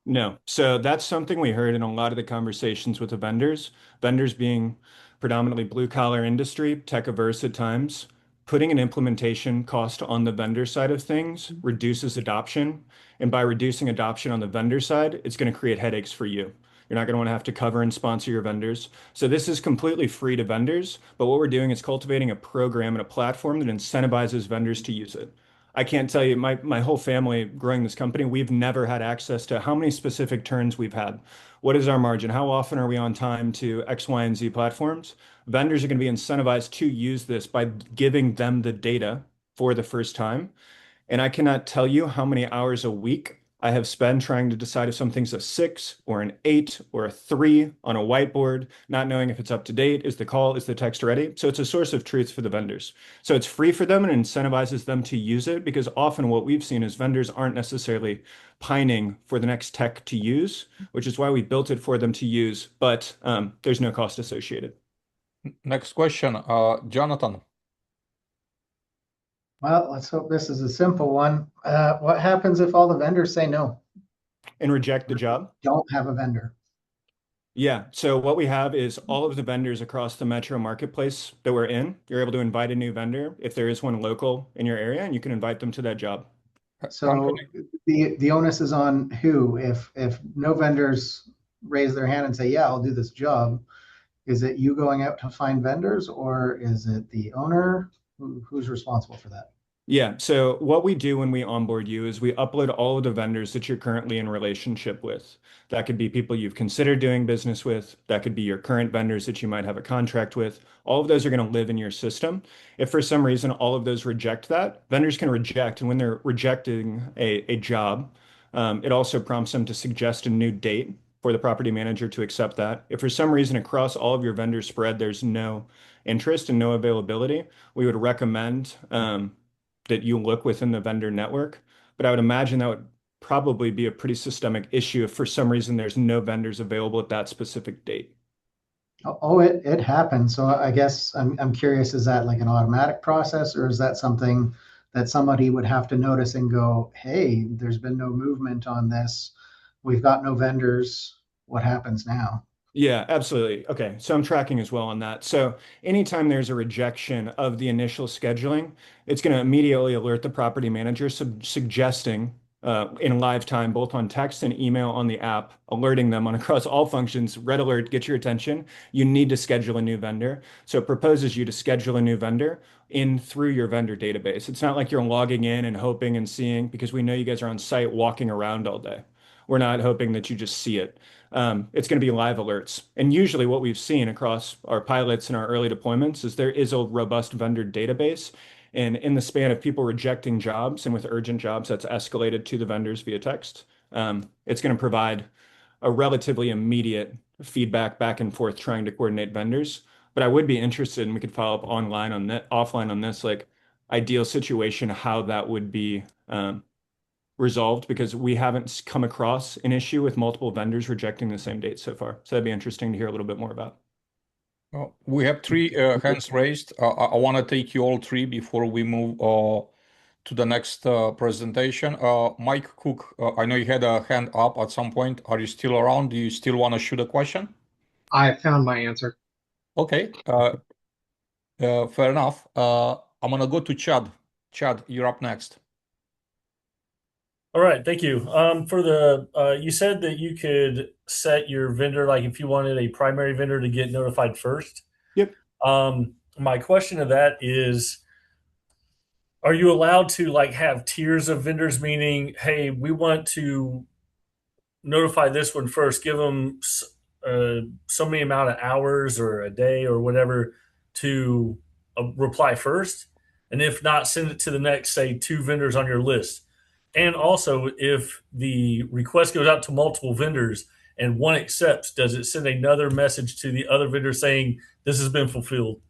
No. So that's something we heard in a lot of the conversations with the vendors being predominantly blue collar industry, tech averse at times. Putting an implementation cost on the vendor side of things reduces adoption. And by reducing adoption on the vendor side, it's going to create headaches for you. You're not going to want to have to cover and sponsor your vendors. So this is completely free to vendors. But what we're doing is cultivating a program and a platform that incentivizes vendors to use it. I can't tell you, my whole family growing this company, we've never had access to how many specific turns we've had. What is our margin? How often are we on time to X, Y, and Z platforms? Vendors are going to be incentivized to use this by giving them the data for the first time. And I cannot tell you how many hours a week I have spent trying to decide if something's a 6 or an 8 or a 3 on a whiteboard, not knowing if it's up to date. Is the text ready? So it's a source of truth for the vendors. So it's free for them and incentivizes them to use it, because often what we've seen is vendors aren't necessarily pining for the next tech to use, which is why we built it for them to use, but there's no cost associated. Next question, Jonathan. Well, let's hope this is a simple one. What happens if all the vendors say no? And reject the job? Don't have a vendor. Yeah. So what we have is all of the vendors across the metro marketplace that we're in. You're able to invite a new vendor if there is one local in your area, and you can invite them to that job. So the onus is on who? If no vendors raise their hand and say, yeah, I'll do this job, is it you going out to find vendors, or is it the owner? Who's responsible for that? Yeah. So what we do when we onboard you is we upload all of the vendors that you're currently in relationship with. That could be people you've considered doing business with. That could be your current vendors that you might have a contract with. All of those are going to live in your system. If for some reason all of those reject that, vendors can reject. And when they're rejecting a job, it also prompts them to suggest a new date for the property manager to accept that. If for some reason across all of your vendor spread, there's no interest and no availability, we would recommend that you look within the vendor network. But I would imagine that would probably be a pretty systemic issue if for some reason there's no vendors available at that specific date. Oh, it happens. So I guess I'm curious, is that like an automatic process, or is that something that somebody would have to notice and go, hey, there's been no movement on this. We've got no vendors. What happens now? Yeah, absolutely. Okay, so I'm tracking as well on that. So anytime there's a rejection of the initial scheduling, it's going to immediately alert the property manager, suggesting in live time, both on text and email on the app, alerting them on across all functions, red alert, get your attention. You need to schedule a new vendor. So it proposes you to schedule a new vendor in through your vendor database. It's not like you're logging in and hoping and seeing, because we know you guys are on site walking around all day. We're not hoping that you just see it. It's going to be live alerts. And usually what we've seen across our pilots and our early deployments is there is a robust vendor database. And in the span of people rejecting jobs and with urgent jobs, that's escalated to the vendors via text. It's going to provide a relatively immediate feedback back and forth trying to coordinate vendors. But I would be interested, and we could follow up offline on this, like ideal situation, how that would be resolved, because we haven't come across an issue with multiple vendors rejecting the same date so far. So that'd be interesting to hear a little bit more about. We have three hands raised. I want to take you all three before we move to the next presentation. Mike Cook, I know you had a hand up at some point. Are you still around? Do you still want to shoot a question? I found my answer. Okay, fair enough. I'm gonna go to Chad. Chad, you're up next. All right, thank you. For the you said that you could set your vendor, like if you wanted a primary vendor to get notified first. Yep. My question to that is, are you allowed to like have tiers of vendors, meaning, hey, we want to notify this one first, give them so many amount of hours or a day or whatever to reply first, and if not, send it to the next, say, two vendors on your list. And also, if the request goes out to multiple vendors and one accepts, does it send another message to the other vendor saying this has been fulfilled?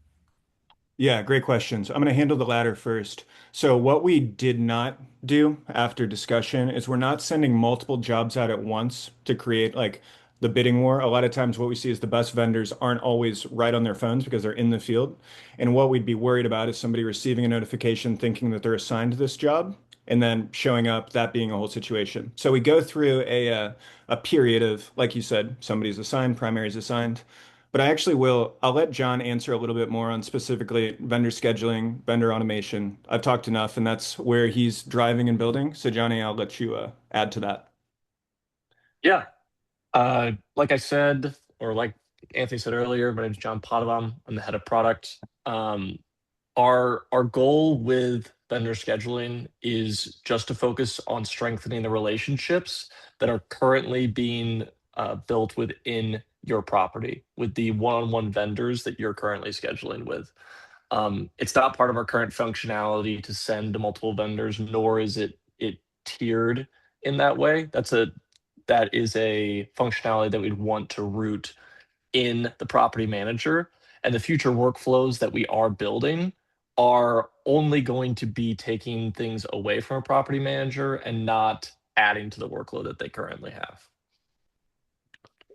Yeah, great questions. I'm going to handle the latter first. So what we did not do after discussion is we're not sending multiple jobs out at once to create like the bidding war. A lot of times what we see is the best vendors aren't always right on their phones because they're in the field. And what we'd be worried about is somebody receiving a notification thinking that they're assigned to this job and then showing up, that being a whole situation. So we go through a period of, like you said, somebody's assigned, primary's assigned. But I'll let John answer a little bit more on specifically vendor scheduling, vendor automation. I've talked enough, and that's where he's driving and building. So Johnny, I'll let you add to that. Yeah. Like I said, or like Anthony said earlier, my name is John Potabom. I'm the head of product. Our goal with vendor scheduling is just to focus on strengthening the relationships that are currently being built within your property with the one-on-one vendors that you're currently scheduling with. It's not part of our current functionality to send to multiple vendors, nor is it tiered in that way. That is a functionality that we'd want to root in the property manager, and the future workflows that we are building are only going to be taking things away from a property manager and not adding to the workload that they currently have.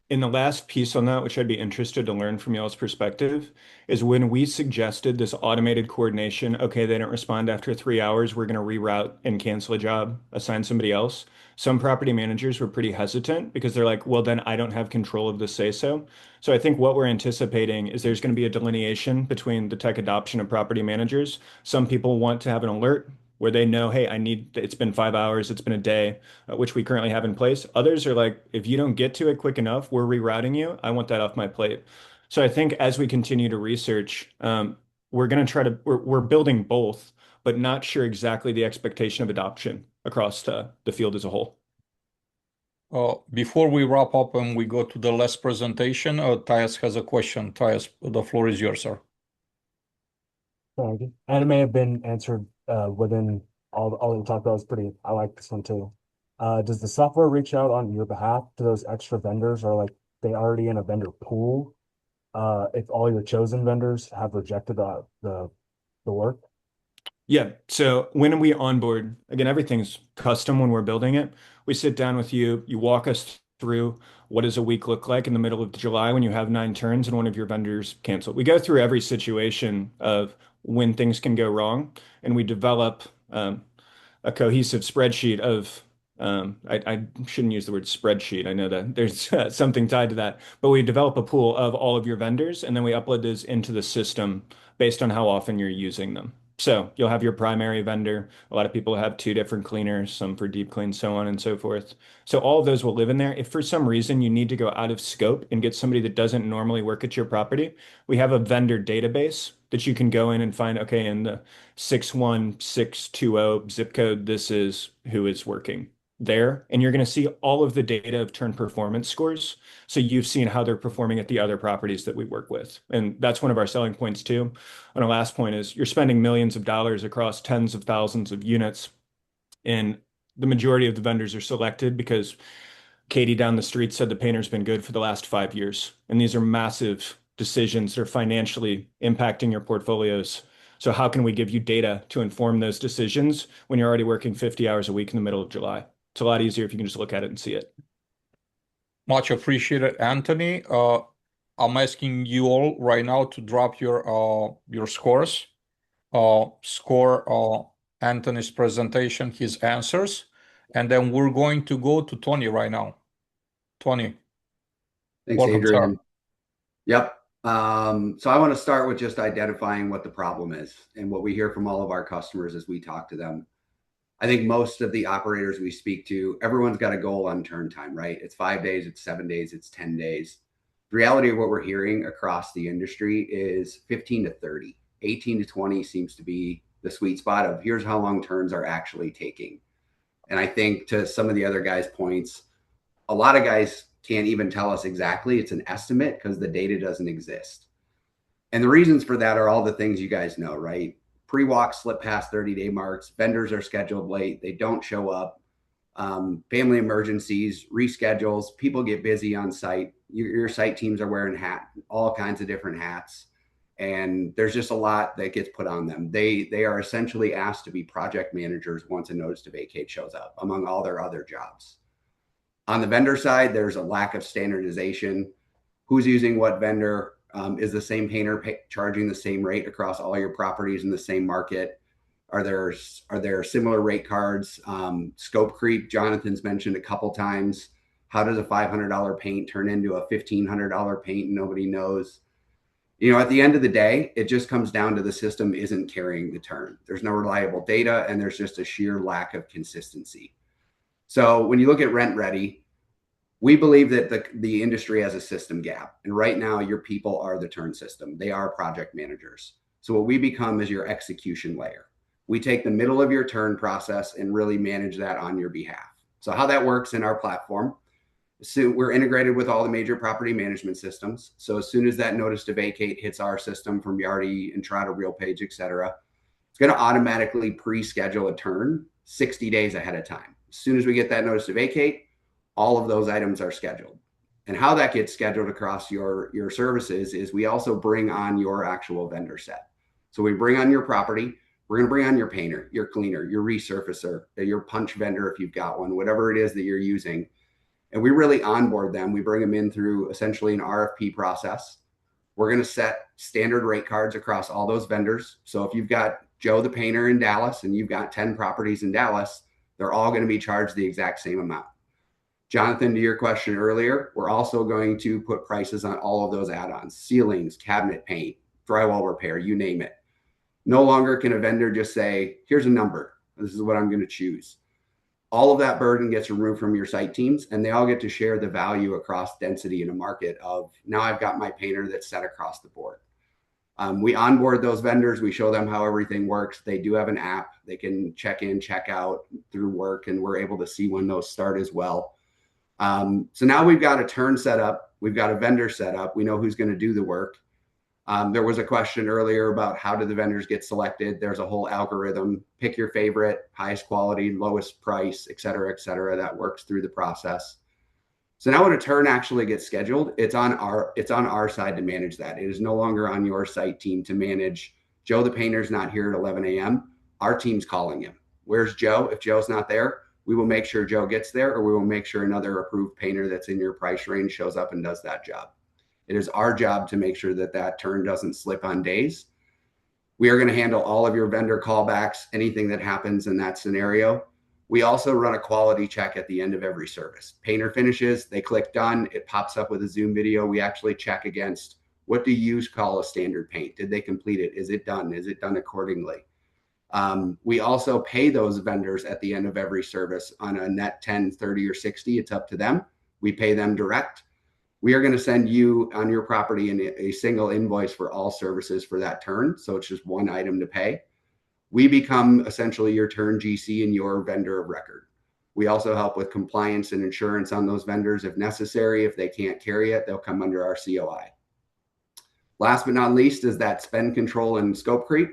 In the last piece on that, which I'd be interested to learn from y'all's perspective, is when we suggested this automated coordination, okay, they don't respond after 3 hours, we're going to reroute and cancel a job, assign somebody else. Some property managers were pretty hesitant because they're like, well, then I don't have control of the say-so. So I think what we're anticipating is there's going to be a delineation between the tech adoption of property managers. Some people want to have an alert where they know, hey, it's been 5 hours, it's been a day, which we currently have in place. Others are like, if you don't get to it quick enough, we're rerouting you. I want that off my plate. So I think as we continue to research, we're going to we're building both, but not sure exactly the expectation of adoption across the field as a whole. Before we wrap up and we go to the last presentation, Tyus has a question. Tyus, the floor is yours, sir. And it may have been answered within all that we talked about. I like this one too. Does the software reach out on your behalf to those extra vendors, or like they already in a vendor pool? If all your chosen vendors have rejected the work? Yeah. So when we onboard, again, everything's custom when we're building it. We sit down with you, you walk us through what does a week look like in the middle of July when you have 9 turns and one of your vendors canceled. We go through every situation of when things can go wrong, and we develop a cohesive spreadsheet of I shouldn't use the word spreadsheet. I know that there's something tied to that, but we develop a pool of all of your vendors, and then we upload those into the system based on how often you're using them. So you'll have your primary vendor. A lot of people have 2 different cleaners, some for deep clean, so on and so forth. So all of those will live in there. If for some reason you need to go out of scope and get somebody that doesn't normally work at your property, we have a vendor database that you can go in and find, okay, in the 61620 zip code, this is who is working there. And you're going to see all of the data of turn performance scores. So you've seen how they're performing at the other properties that we work with. And that's one of our selling points too. And our last point is you're spending millions of dollars across tens of thousands of units. And the majority of the vendors are selected because Katie down the street said the painter's been good for the last 5 years. And these are massive decisions that are financially impacting your portfolios. So how can we give you data to inform those decisions when you're already working 50 hours a week in the middle of July? It's a lot easier if you can just look at it and see it. Much appreciated, Anthony. I'm asking you all right now to drop your scores. Score Anthony's presentation, his answers, and then we're going to go to Tony right now. Tony. Thanks, Welcome, Adrian. sir. Yep. So I want to start with just identifying what the problem is and what we hear from all of our customers as we talk to them. I think most of the operators we speak to, everyone's got a goal on turn time, right? It's 5 days, it's 7 days, it's 10 days. The reality of what we're hearing across the industry is 15 to 30. 18 to 20 seems to be the sweet spot of here's how long turns are actually taking. And I think to some of the other guys' points, a lot of guys can't even tell us exactly. It's an estimate because the data doesn't exist. And the reasons for that are all the things you guys know, right? Pre-walk slip past 30-day marks, vendors are scheduled late, they don't show up, family emergencies, reschedules, people get busy on site, your site teams are wearing all kinds of different hats, and there's just a lot that gets put on them. They are essentially asked to be project managers once a notice to vacate shows up, among all their other jobs. On the vendor side, there's a lack of standardization. Who's using what vendor? Is the same painter charging the same rate across all your properties in the same market? Are there similar rate cards? Scope creep, Jonathan's mentioned a couple times. How does a $500 paint turn into a $1,500 paint and nobody knows? You know, at the end of the day, it just comes down to the system isn't carrying the turn. There's no reliable data and there's just a sheer lack of consistency. So when you look at RentReady, we believe that the industry has a system gap. And right now, your people are the turn system. They are project managers. So what we become is your execution layer. We take the middle of your turn process and really manage that on your behalf. So how that works in our platform, so we're integrated with all the major property management systems. So as soon as that notice to vacate hits our system from Yardi, Entrata, RealPage, et cetera, it's going to automatically pre-schedule a turn 60 days ahead of time. As soon as we get that notice to vacate, all of those items are scheduled. And how that gets scheduled across your services is we also bring on your actual vendor set. So we bring on your property, we're going to bring on your painter, your cleaner, your resurfacer, your punch vendor if you've got one, whatever it is that you're using. And we really onboard them. We bring them in through essentially an RFP process. We're going to set standard rate cards across all those vendors. So if you've got Joe the painter in Dallas and you've got 10 properties in Dallas, they're all going to be charged the exact same amount. Jonathan, to your question earlier, we're also going to put prices on all of those add-ons, ceilings, cabinet paint, drywall repair, you name it. No longer can a vendor just say, here's a number. This is what I'm going to choose. All of that burden gets removed from your site teams, and they all get to share the value across density in a market of now I've got my painter that's set across the board. We onboard those vendors. We show them how everything works. They do have an app. They can check in, check out through work, and we're able to see when those start as well. So now we've got a turn set up. We've got a vendor set up. We know who's going to do the work. There was a question earlier about how do the vendors get selected. There's a whole algorithm, pick your favorite, highest quality, lowest price, et cetera, that works through the process. So now when a turn actually gets scheduled, it's on our side to manage that. It is no longer on your site team to manage. Joe the painter's not here at 11 a.m. Our team's calling him. Where's Joe? If Joe's not there, we will make sure Joe gets there, or we will make sure another approved painter that's in your price range shows up and does that job. It is our job to make sure that that turn doesn't slip on days. We are going to handle all of your vendor callbacks, anything that happens in that scenario. We also run a quality check at the end of every service. Painter finishes, they click done, it pops up with a Zoom video. We actually check against, what do you call a standard paint? Did they complete it? Is it done? Is it done accordingly? We also pay those vendors at the end of every service on a net 10, 30, or 60. It's up to them. We pay them direct. We are going to send you on your property a single invoice for all services for that turn. So it's just one item to pay. We become essentially your turn GC and your vendor of record. We also help with compliance and insurance on those vendors if necessary. If they can't carry it, they'll come under our COI. Last but not least is that spend control and scope creep.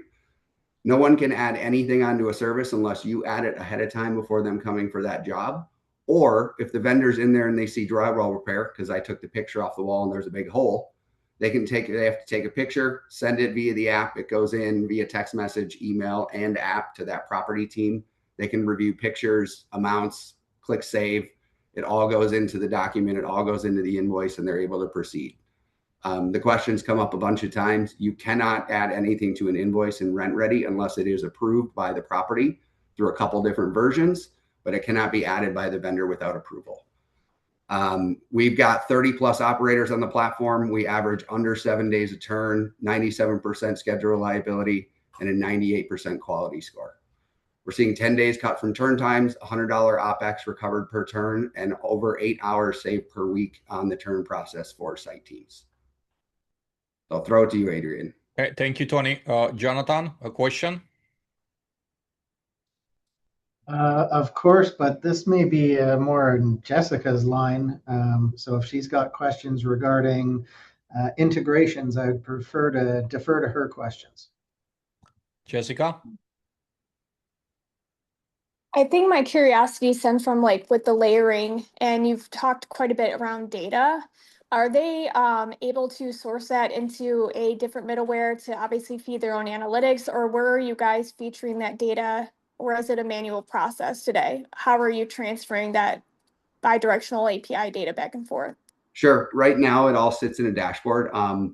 No one can add anything onto a service unless you add it ahead of time before them coming for that job. Or if the vendor's in there and they see drywall repair, because I took the picture off the wall and there's a big hole, they have to take a picture, send it via the app. It goes in via text message, email, and app to that property team. They can review pictures, amounts, click save. It all goes into the document. It all goes into the invoice, and they're able to proceed. The questions come up a bunch of times. You cannot add anything to an invoice in RentReady unless it is approved by the property through a couple different versions, but it cannot be added by the vendor without approval. We've got 30 plus operators on the platform. We average under 7 days a turn, 97% schedule reliability, and a 98% quality score. We're seeing 10 days cut from turn times, $100 OPEX recovered per turn, and over 8 hours saved per week on the turn process for site teams. I'll throw it to you, Adrian. Okay, thank you, Tony. Jonathan, a question? Of course, but this may be more in Jessica's line. So if she's got questions regarding integrations, I would prefer to defer to her questions. Jessica? I think my curiosity stems from like with the layering, and you've talked quite a bit around data. Are they able to source that into a different middleware to obviously feed their own analytics, or where are you guys featuring that data, or is it a manual process today? How are you transferring that bi-directional API data back and forth? Sure. Right now, it all sits in a dashboard.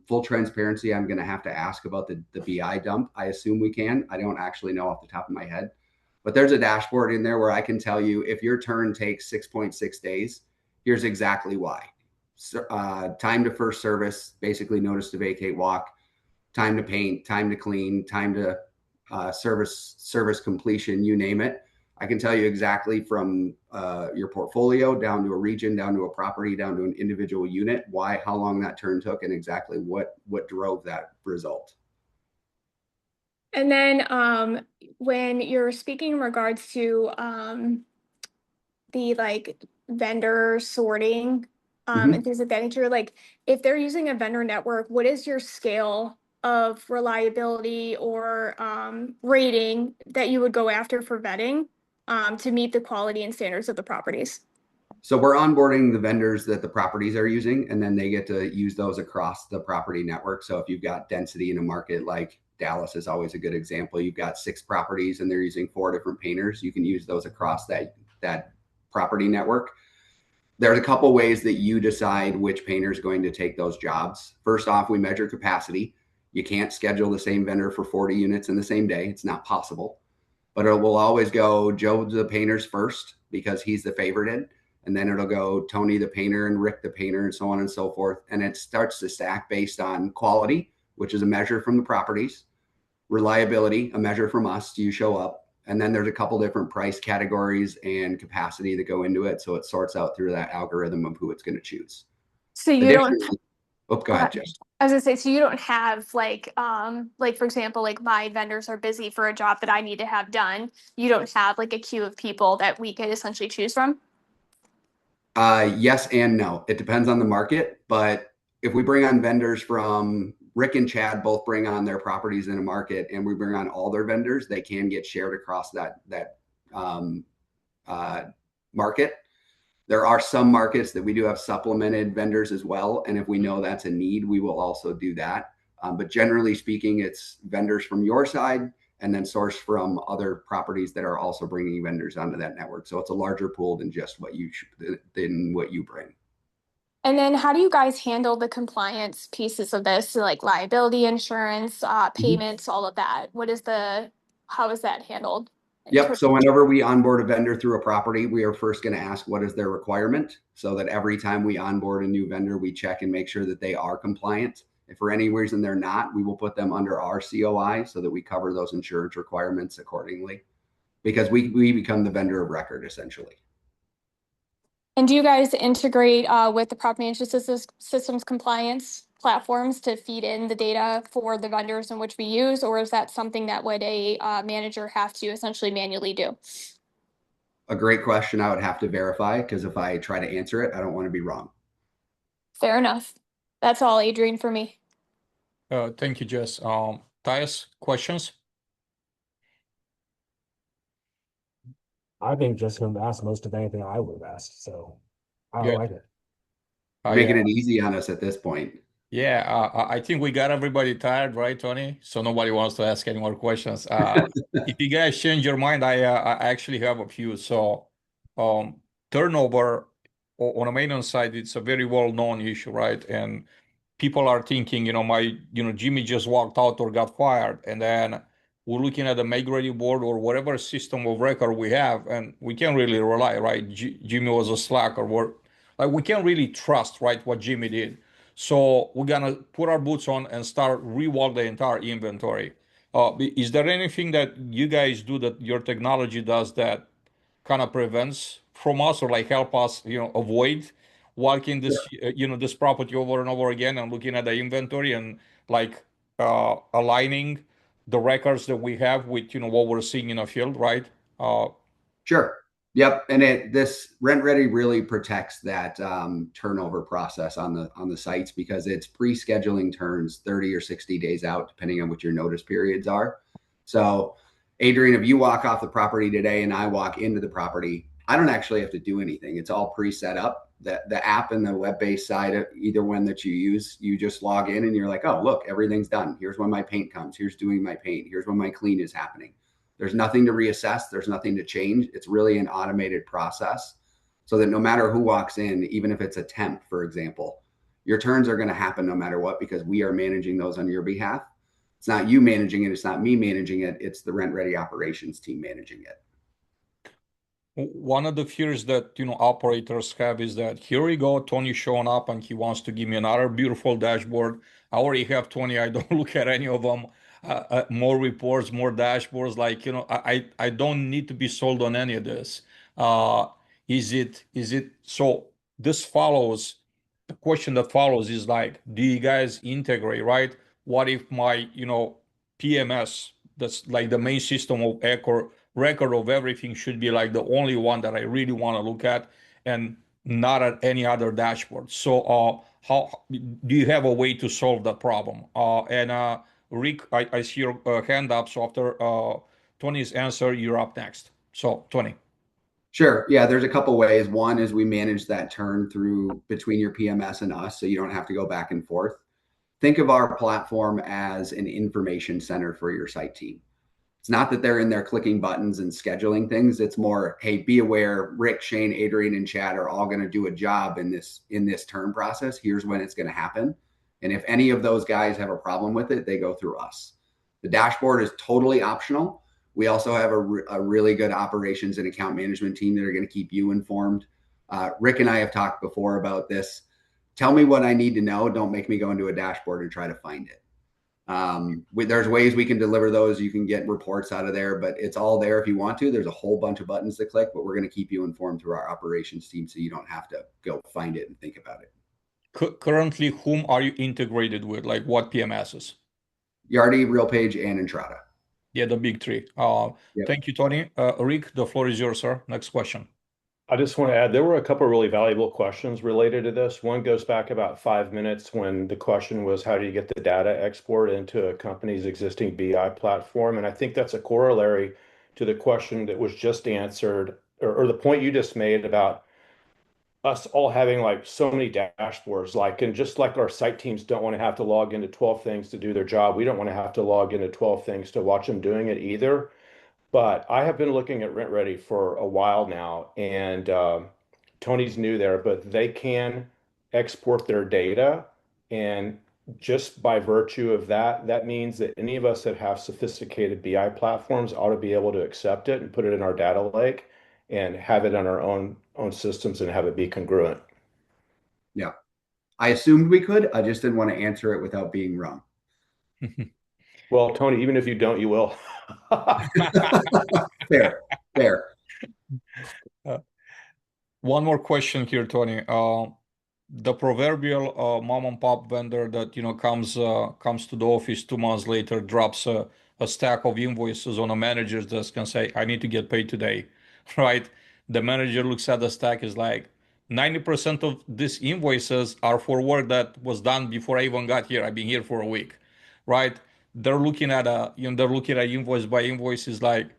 Full transparency, I'm going to have to ask about the BI dump. I assume we can. I don't actually know off the top of my head. But there's a dashboard in there where I can tell you if your turn takes 6.6 days, here's exactly why. Time to first service, basically notice to vacate, walk, time to paint, time to clean, time to service completion, you name it. I can tell you exactly from your portfolio down to a region, down to a property, down to an individual unit, why, how long that turn took, and exactly what drove that result. And then when you're speaking in regards to the like vendor sorting and things of that nature, like if they're using a vendor network, what is your scale of reliability or rating that you would go after for vetting to meet the quality and standards of the properties? So we're onboarding the vendors that the properties are using, and then they get to use those across the property network. So if you've got density in a market like Dallas is always a good example. You've got 6 properties and they're using 4 different painters. You can use those across that property network. There's a couple ways that you decide which painter is going to take those jobs. First off, we measure capacity. You can't schedule the same vendor for 40 units in the same day. It's not possible. But it will always go Joe the painters first because he's the favorited. And then it'll go Tony the painter and Rick the painter and so on and so forth. And it starts to stack based on quality, which is a measure from the properties, reliability, a measure from us, do you show up? And then there's a couple different price categories and capacity that go into it. So it sorts out through that algorithm of who it's going to choose. So you don't, go ahead, Jess. I was gonna say, so you don't have like for example, like my vendors are busy for a job that I need to have done. You don't have like a queue of people that we could essentially choose from? Yes and no. It depends on the market. But if we bring on vendors from Rick and Chad both bring on their properties in a market, and we bring on all their vendors, they can get shared across that market. There are some markets that we do have supplemented vendors as well, and if we know that's a need, we will also do that. But generally speaking, it's vendors from your side and then sourced from other properties that are also bringing vendors onto that network. So it's a larger pool than just what you bring. And then how do you guys handle the compliance pieces of this, like liability insurance, payments, all of that? How is that handled? Yep. So whenever we onboard a vendor through a property, we are first going to ask what is their requirement, so that every time we onboard a new vendor, we check and make sure that they are compliant. If for any reason they're not, we will put them under our COI so that we cover those insurance requirements accordingly, because we become the vendor of record essentially. And do you guys integrate with the property management systems compliance platforms to feed in the data for the vendors in which we use, or is that something that would a manager have to essentially manually do? A great question. I would have to verify, because if I try to answer it, I don't want to be wrong. Fair enough. That's all, Adrian, for me. Thank you, Jess. Tyus, questions? I think Jess going to ask most of anything I would have asked, so I like it. Making it easy on us at this point. Yeah, I think we got everybody tired, right, Tony? So nobody wants to ask any more questions. If you guys change your mind, I actually have a few. So turnover on a maintenance side, it's a very well-known issue, right? And people are thinking, Jimmy just walked out or got fired, and then we're looking at the MakeReady board or whatever system of record we have, and we can't really rely, right? Jimmy was a slacker. We can't really trust, right, what Jimmy did. So we're gonna put our boots on and start rewalk the entire inventory. Is there anything that you guys do that your technology does that kind of prevents from us or like help us, avoid walking this, this property over and over again and looking at the inventory and like aligning the records that we have with, what we're seeing in the field, right? Sure. Yep. And this RentReady really protects that turnover process on the sites, because it's pre-scheduling turns 30 or 60 days out, depending on what your notice periods are. So Adrian, if you walk off the property today and I walk into the property, I don't actually have to do anything. It's all pre-set up. The app and the web-based side of either one that you use, you just log in and you're like, oh, look, everything's done. Here's when my paint comes. Here's doing my paint. Here's when my clean is happening. There's nothing to reassess. There's nothing to change. It's really an automated process, so that no matter who walks in, even if it's a temp, for example, your turns are going to happen no matter what, because we are managing those on your behalf. It's not you managing it. It's not me managing it. It's the RentReady operations team managing it. One of the fears that, operators have is that here we go, Tony showing up and he wants to give me another beautiful dashboard. I already have 20. I don't look at any of them. More reports, more dashboards. Like, I don't need to be sold on any of this. Is it so? This follows, the question that follows is like, do you guys integrate, right? What if my, PMS, that's like the main system of record of everything, should be like the only one that I really want to look at and not at any other dashboard? So how do you have a way to solve that problem? And Rick, I see your hand up. So after Tony's answer, you're up next. So Tony. Sure. Yeah, there's a couple ways. One is we manage that turn through between your PMS and us, so you don't have to go back and forth. Think of our platform as an information center for your site team. It's not that they're in there clicking buttons and scheduling things. It's more, hey, be aware, Rick, Shane, Adrian, and Chad are all going to do a job in this turn process. Here's when it's going to happen. And if any of those guys have a problem with it, they go through us. The dashboard is totally optional. We also have a really good operations and account management team that are going to keep you informed. Rick and I have talked before about this. Tell me what I need to know. Don't make me go into a dashboard and try to find it. There's ways we can deliver those. You can get reports out of there, but it's all there if you want to. There's a whole bunch of buttons to click, but we're going to keep you informed through our operations team, so you don't have to go find it and think about it. Currently, whom are you integrated with? Like what PMSs? Yardi, RealPage, and Entrata. Yeah, the big three. Yep. Thank you, Tony. Rick, the floor is yours, sir. Next question. I just want to add, there were a couple of really valuable questions related to this. One goes back about 5 minutes when the question was, how do you get the data export into a company's existing BI platform? And I think that's a corollary to the question that was just answered, or the point you just made about us all having like so many dashboards, like, and just like our site teams don't want to have to log into 12 things to do their job, we don't want to have to log into 12 things to watch them doing it either. But I have been looking at RentReady for a while now, and Tony's new there, but they can export their data. And just by virtue of that, that means that any of us that have sophisticated BI platforms ought to be able to accept it and put it in our data lake and have it on our own systems and have it be congruent. Yeah. I assumed we could. I just didn't want to answer it without being wrong. Well, Tony, even if you don't, you will. Fair, fair. One more question here, Tony. The proverbial mom and pop vendor that comes to the office 2 months later, drops a stack of invoices on a manager's desk and say, "I need to get paid today," right? The manager looks at the stack, is like, 90% of these invoices are for work that was done before I even got here. I've been here for a week, right? They're looking at invoice by invoice, is like,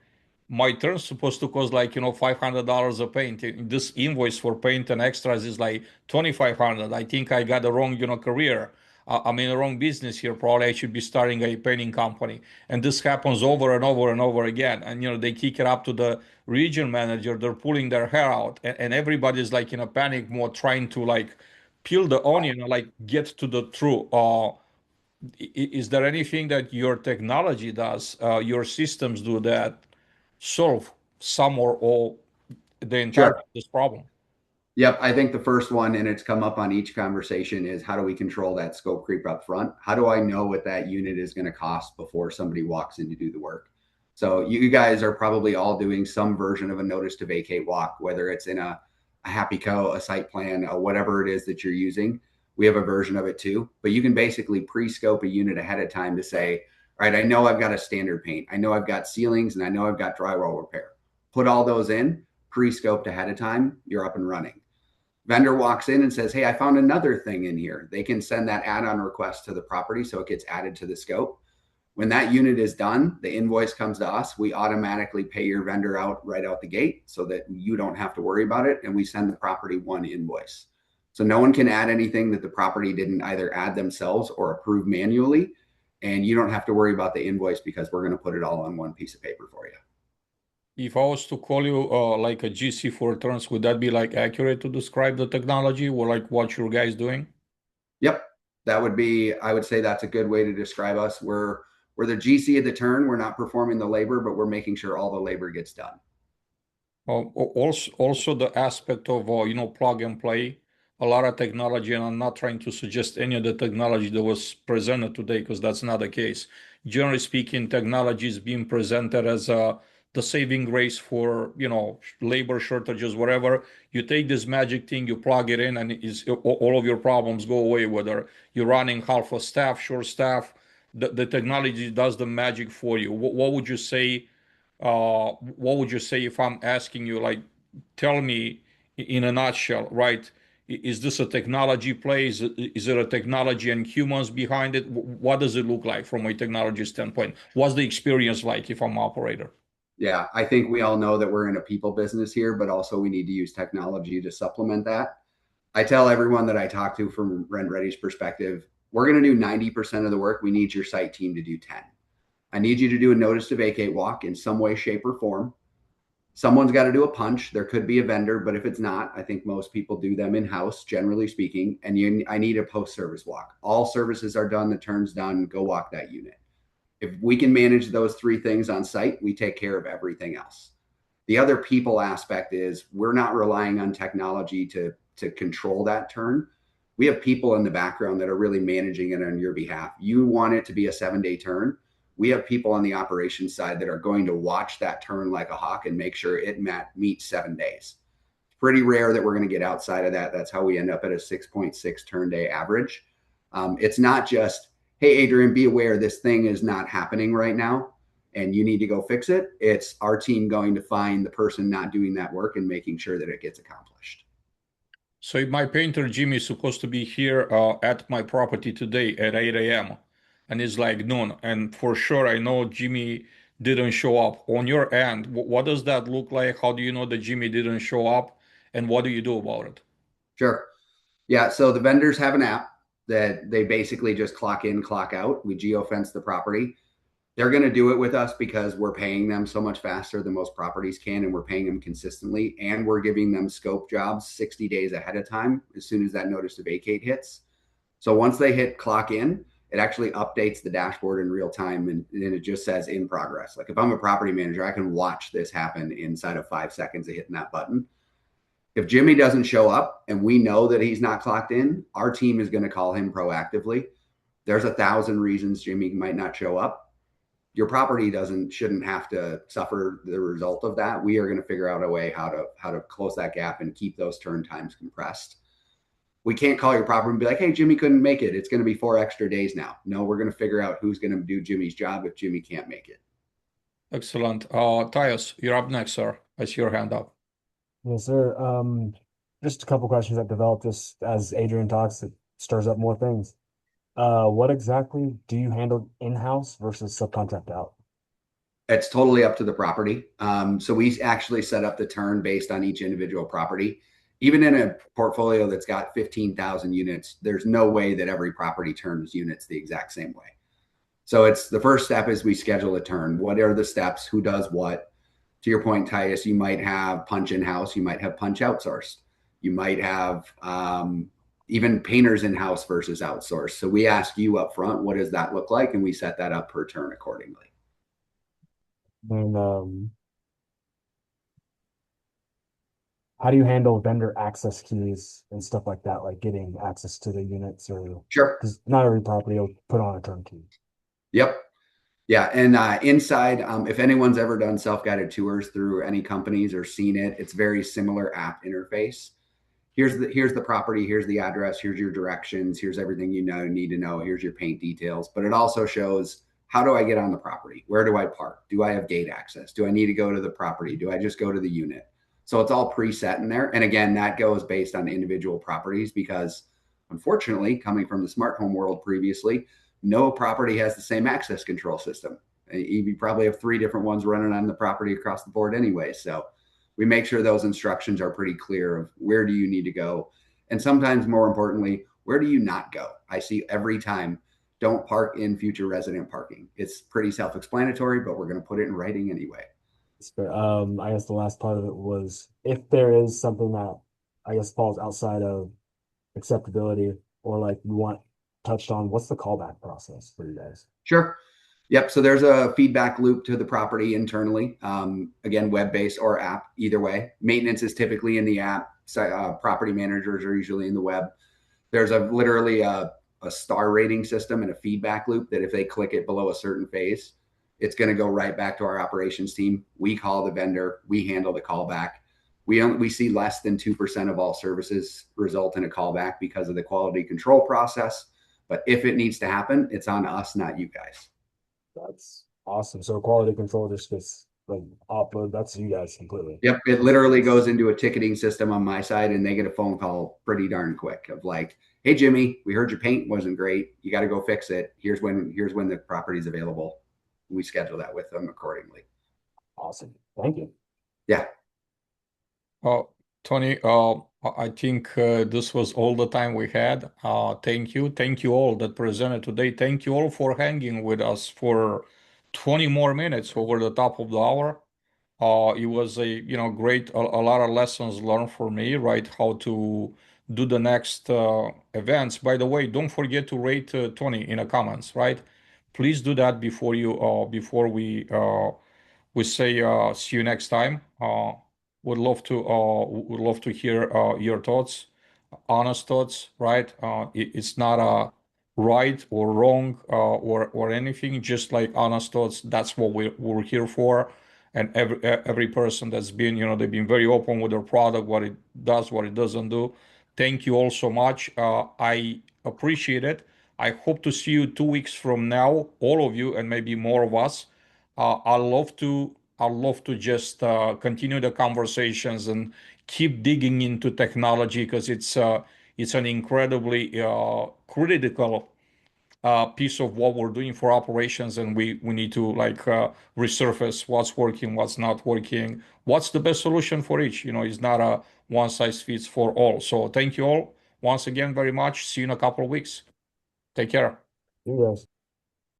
my turn's supposed to cost like $500 a paint. This invoice for paint and extras is like 2,500. I think I got the wrong career. I'm in the wrong business here. Probably I should be starting a painting company. And this happens over and over and over again. And they kick it up to the region manager. They're pulling their hair out, and everybody's like in a panic mode, trying to like peel the onion and like get to the truth. Is there anything that your technology does, your systems do, that solve some or all the entire this problem? Yep. I think the first one, and it's come up on each conversation, is how do we control that scope creep up front? How do I know what that unit is going to cost before somebody walks in to do the work? So you guys are probably all doing some version of a notice to vacate walk, whether it's in a Happy Co, a site plan, whatever it is that you're using. We have a version of it too, but you can basically pre-scope a unit ahead of time to say, all right, I know I've got a standard paint. I know I've got ceilings, and I know I've got drywall repair. Put all those in, pre-scoped ahead of time, you're up and running. Vendor walks in and says, hey, I found another thing in here. They can send that add-on request to the property so it gets added to the scope. When that unit is done, the invoice comes to us. We automatically pay your vendor out right out the gate so that you don't have to worry about it. And we send the property one invoice. So no one can add anything that the property didn't either add themselves or approve manually. And you don't have to worry about the invoice because we're going to put it all on one piece of paper for you. If I was to call you like a GC for turns, would that be like accurate to describe the technology, or like what your guys doing? Yep. That would be, I would say that's a good way to describe us. We're the GC of the turn. We're not performing the labor, but we're making sure all the labor gets done. Also the aspect of plug and play, a lot of technology, and I'm not trying to suggest any of the technology that was presented today, because that's not the case. Generally speaking, technology is being presented as the saving grace for labor shortages, whatever. You take this magic thing, you plug it in, and all of your problems go away. Whether you're running half a staff, short staff, the technology does the magic for you. What would you say? What would you say if I'm asking you, like, tell me in a nutshell, right? Is this a technology play? Is it a technology and humans behind it? What does it look like from a technology standpoint? What's the experience like if I'm an operator? Yeah, I think we all know that we're in a people business here, but also we need to use technology to supplement that. I tell everyone that I talk to from RentReady's perspective, we're going to do 90% of the work. We need your site team to do 10. I need you to do a notice to vacate walk in some way, shape, or form. Someone's got to do a punch. There could be a vendor, but if it's not, I think most people do them in-house, generally speaking. And I need a post-service walk. All services are done, the turn's done, go walk that unit. If we can manage those three things on site, we take care of everything else. The other people aspect is we're not relying on technology to control that turn. We have people in the background that are really managing it on your behalf. You want it to be a 7-day turn. We have people on the operations side that are going to watch that turn like a hawk and make sure it meets 7 days. It's pretty rare that we're going to get outside of that. That's how we end up at a 6.6 turn day average. It's not just, hey, Adrian, be aware this thing is not happening right now. and you need to go fix it, it's our team going to find the person not doing that work and making sure that it gets accomplished. So if my painter Jimmy is supposed to be here at my property today at 8 a.m. and it's like noon, and for sure I know Jimmy didn't show up. On your end, what does that look like? How do you know that Jimmy didn't show up, and what do you do about it? Sure. Yeah, so the vendors have an app that they basically just clock in, clock out. We geofence the property. They're going to do it with us because we're paying them so much faster than most properties can, and we're paying them consistently, and we're giving them scope jobs 60 days ahead of time as soon as that notice to vacate hits. So once they hit clock in, it actually updates the dashboard in real time, and it just says in progress. Like if I'm a property manager, I can watch this happen inside of 5 seconds of hitting that button. If Jimmy doesn't show up and we know that he's not clocked in, our team is going to call him proactively. There's 1,000 reasons Jimmy might not show up. Your property shouldn't have to suffer the result of that. We are going to figure out a way how to close that gap and keep those turn times compressed. We can't call your property and be like, hey, Jimmy couldn't make it. It's going to be 4 extra days now. No, we're going to figure out who's going to do Jimmy's job if Jimmy can't make it. Excellent. Tyus, you're up next, sir. I see your hand up. Yes, sir. Just a couple questions that developed just as Adrian talks, it stirs up more things. What exactly do you handle in-house versus subcontract out? It's totally up to the property. So we actually set up the turn based on each individual property. Even in a portfolio that's got 15,000 units, there's no way that every property turns units the exact same way. So it's the first step is we schedule a turn. What are the steps? Who does what? To your point, Tyus, you might have punch in-house, you might have punch outsourced. You might have even painters in-house versus outsourced. So we ask you up front, what does that look like? And we set that up per turn accordingly. And how do you handle vendor access keys and stuff like that, like getting access to the units or Sure. because not every property will put on a turnkey. Yep. Yeah. And inside, if anyone's ever done self-guided tours through any companies or seen it, it's very similar app interface. Here's the property, here's the address, here's your directions, here's everything you need to know, here's your paint details. But it also shows, how do I get on the property? Where do I park? Do I have gate access? Do I need to go to the property? Do I just go to the unit? So it's all preset in there. And again, that goes based on individual properties because unfortunately, coming from the smart home world previously, no property has the same access control system. You probably have 3 different ones running on the property across the board anyway. So we make sure those instructions are pretty clear of where do you need to go. And sometimes more importantly, where do you not go? I see every time, don't park in future resident parking. It's pretty self-explanatory, but we're going to put it in writing anyway. I guess the last part of it was if there is something that I guess falls outside of acceptability or like you want touched on, what's the callback process for you guys? Sure. Yep. So there's a feedback loop to the property internally. Again, web-based or app, either way. Maintenance is typically in the app. Property managers are usually in the web. There's literally a star rating system and a feedback loop that if they click it below a certain phase, it's going to go right back to our operations team. We call the vendor. We handle the callback. We see less than 2% of all services result in a callback because of the quality control process. But if it needs to happen, it's on us, not you guys. That's awesome. So quality control just gets like offload. That's you guys completely. Yep. It literally goes into a ticketing system on my side and they get a phone call pretty darn quick of like, hey, Jimmy, we heard your paint wasn't great. You got to go fix it. Here's when the property's available. We schedule that with them accordingly. Awesome. Thank you. Yeah. Tony, I think this was all the time we had. Thank you. Thank you all that presented today. Thank you all for hanging with us for 20 more minutes over the top of the hour. It was a great, a lot of lessons learned for me, right? How to do the next events. By the way, don't forget to rate Tony in the comments, right? Please do that before we say see you next time. Would love to hear your thoughts, honest thoughts, right? It's not a right or wrong or anything, just like honest thoughts. That's what we're here for. And every person that's been, they've been very open with their product, what it does, what it doesn't do. Thank you all so much. I appreciate it. I hope to see you 2 weeks from now, all of you, and maybe more of us, I love to just continue the conversations and keep digging into technology because it's an incredibly critical piece of what we're doing for operations, and we need to like resurface what's working, what's not working, what's the best solution for each. It's not a one size fits for all. So thank you all once again very much. See you in a couple of weeks. Take care. You guys.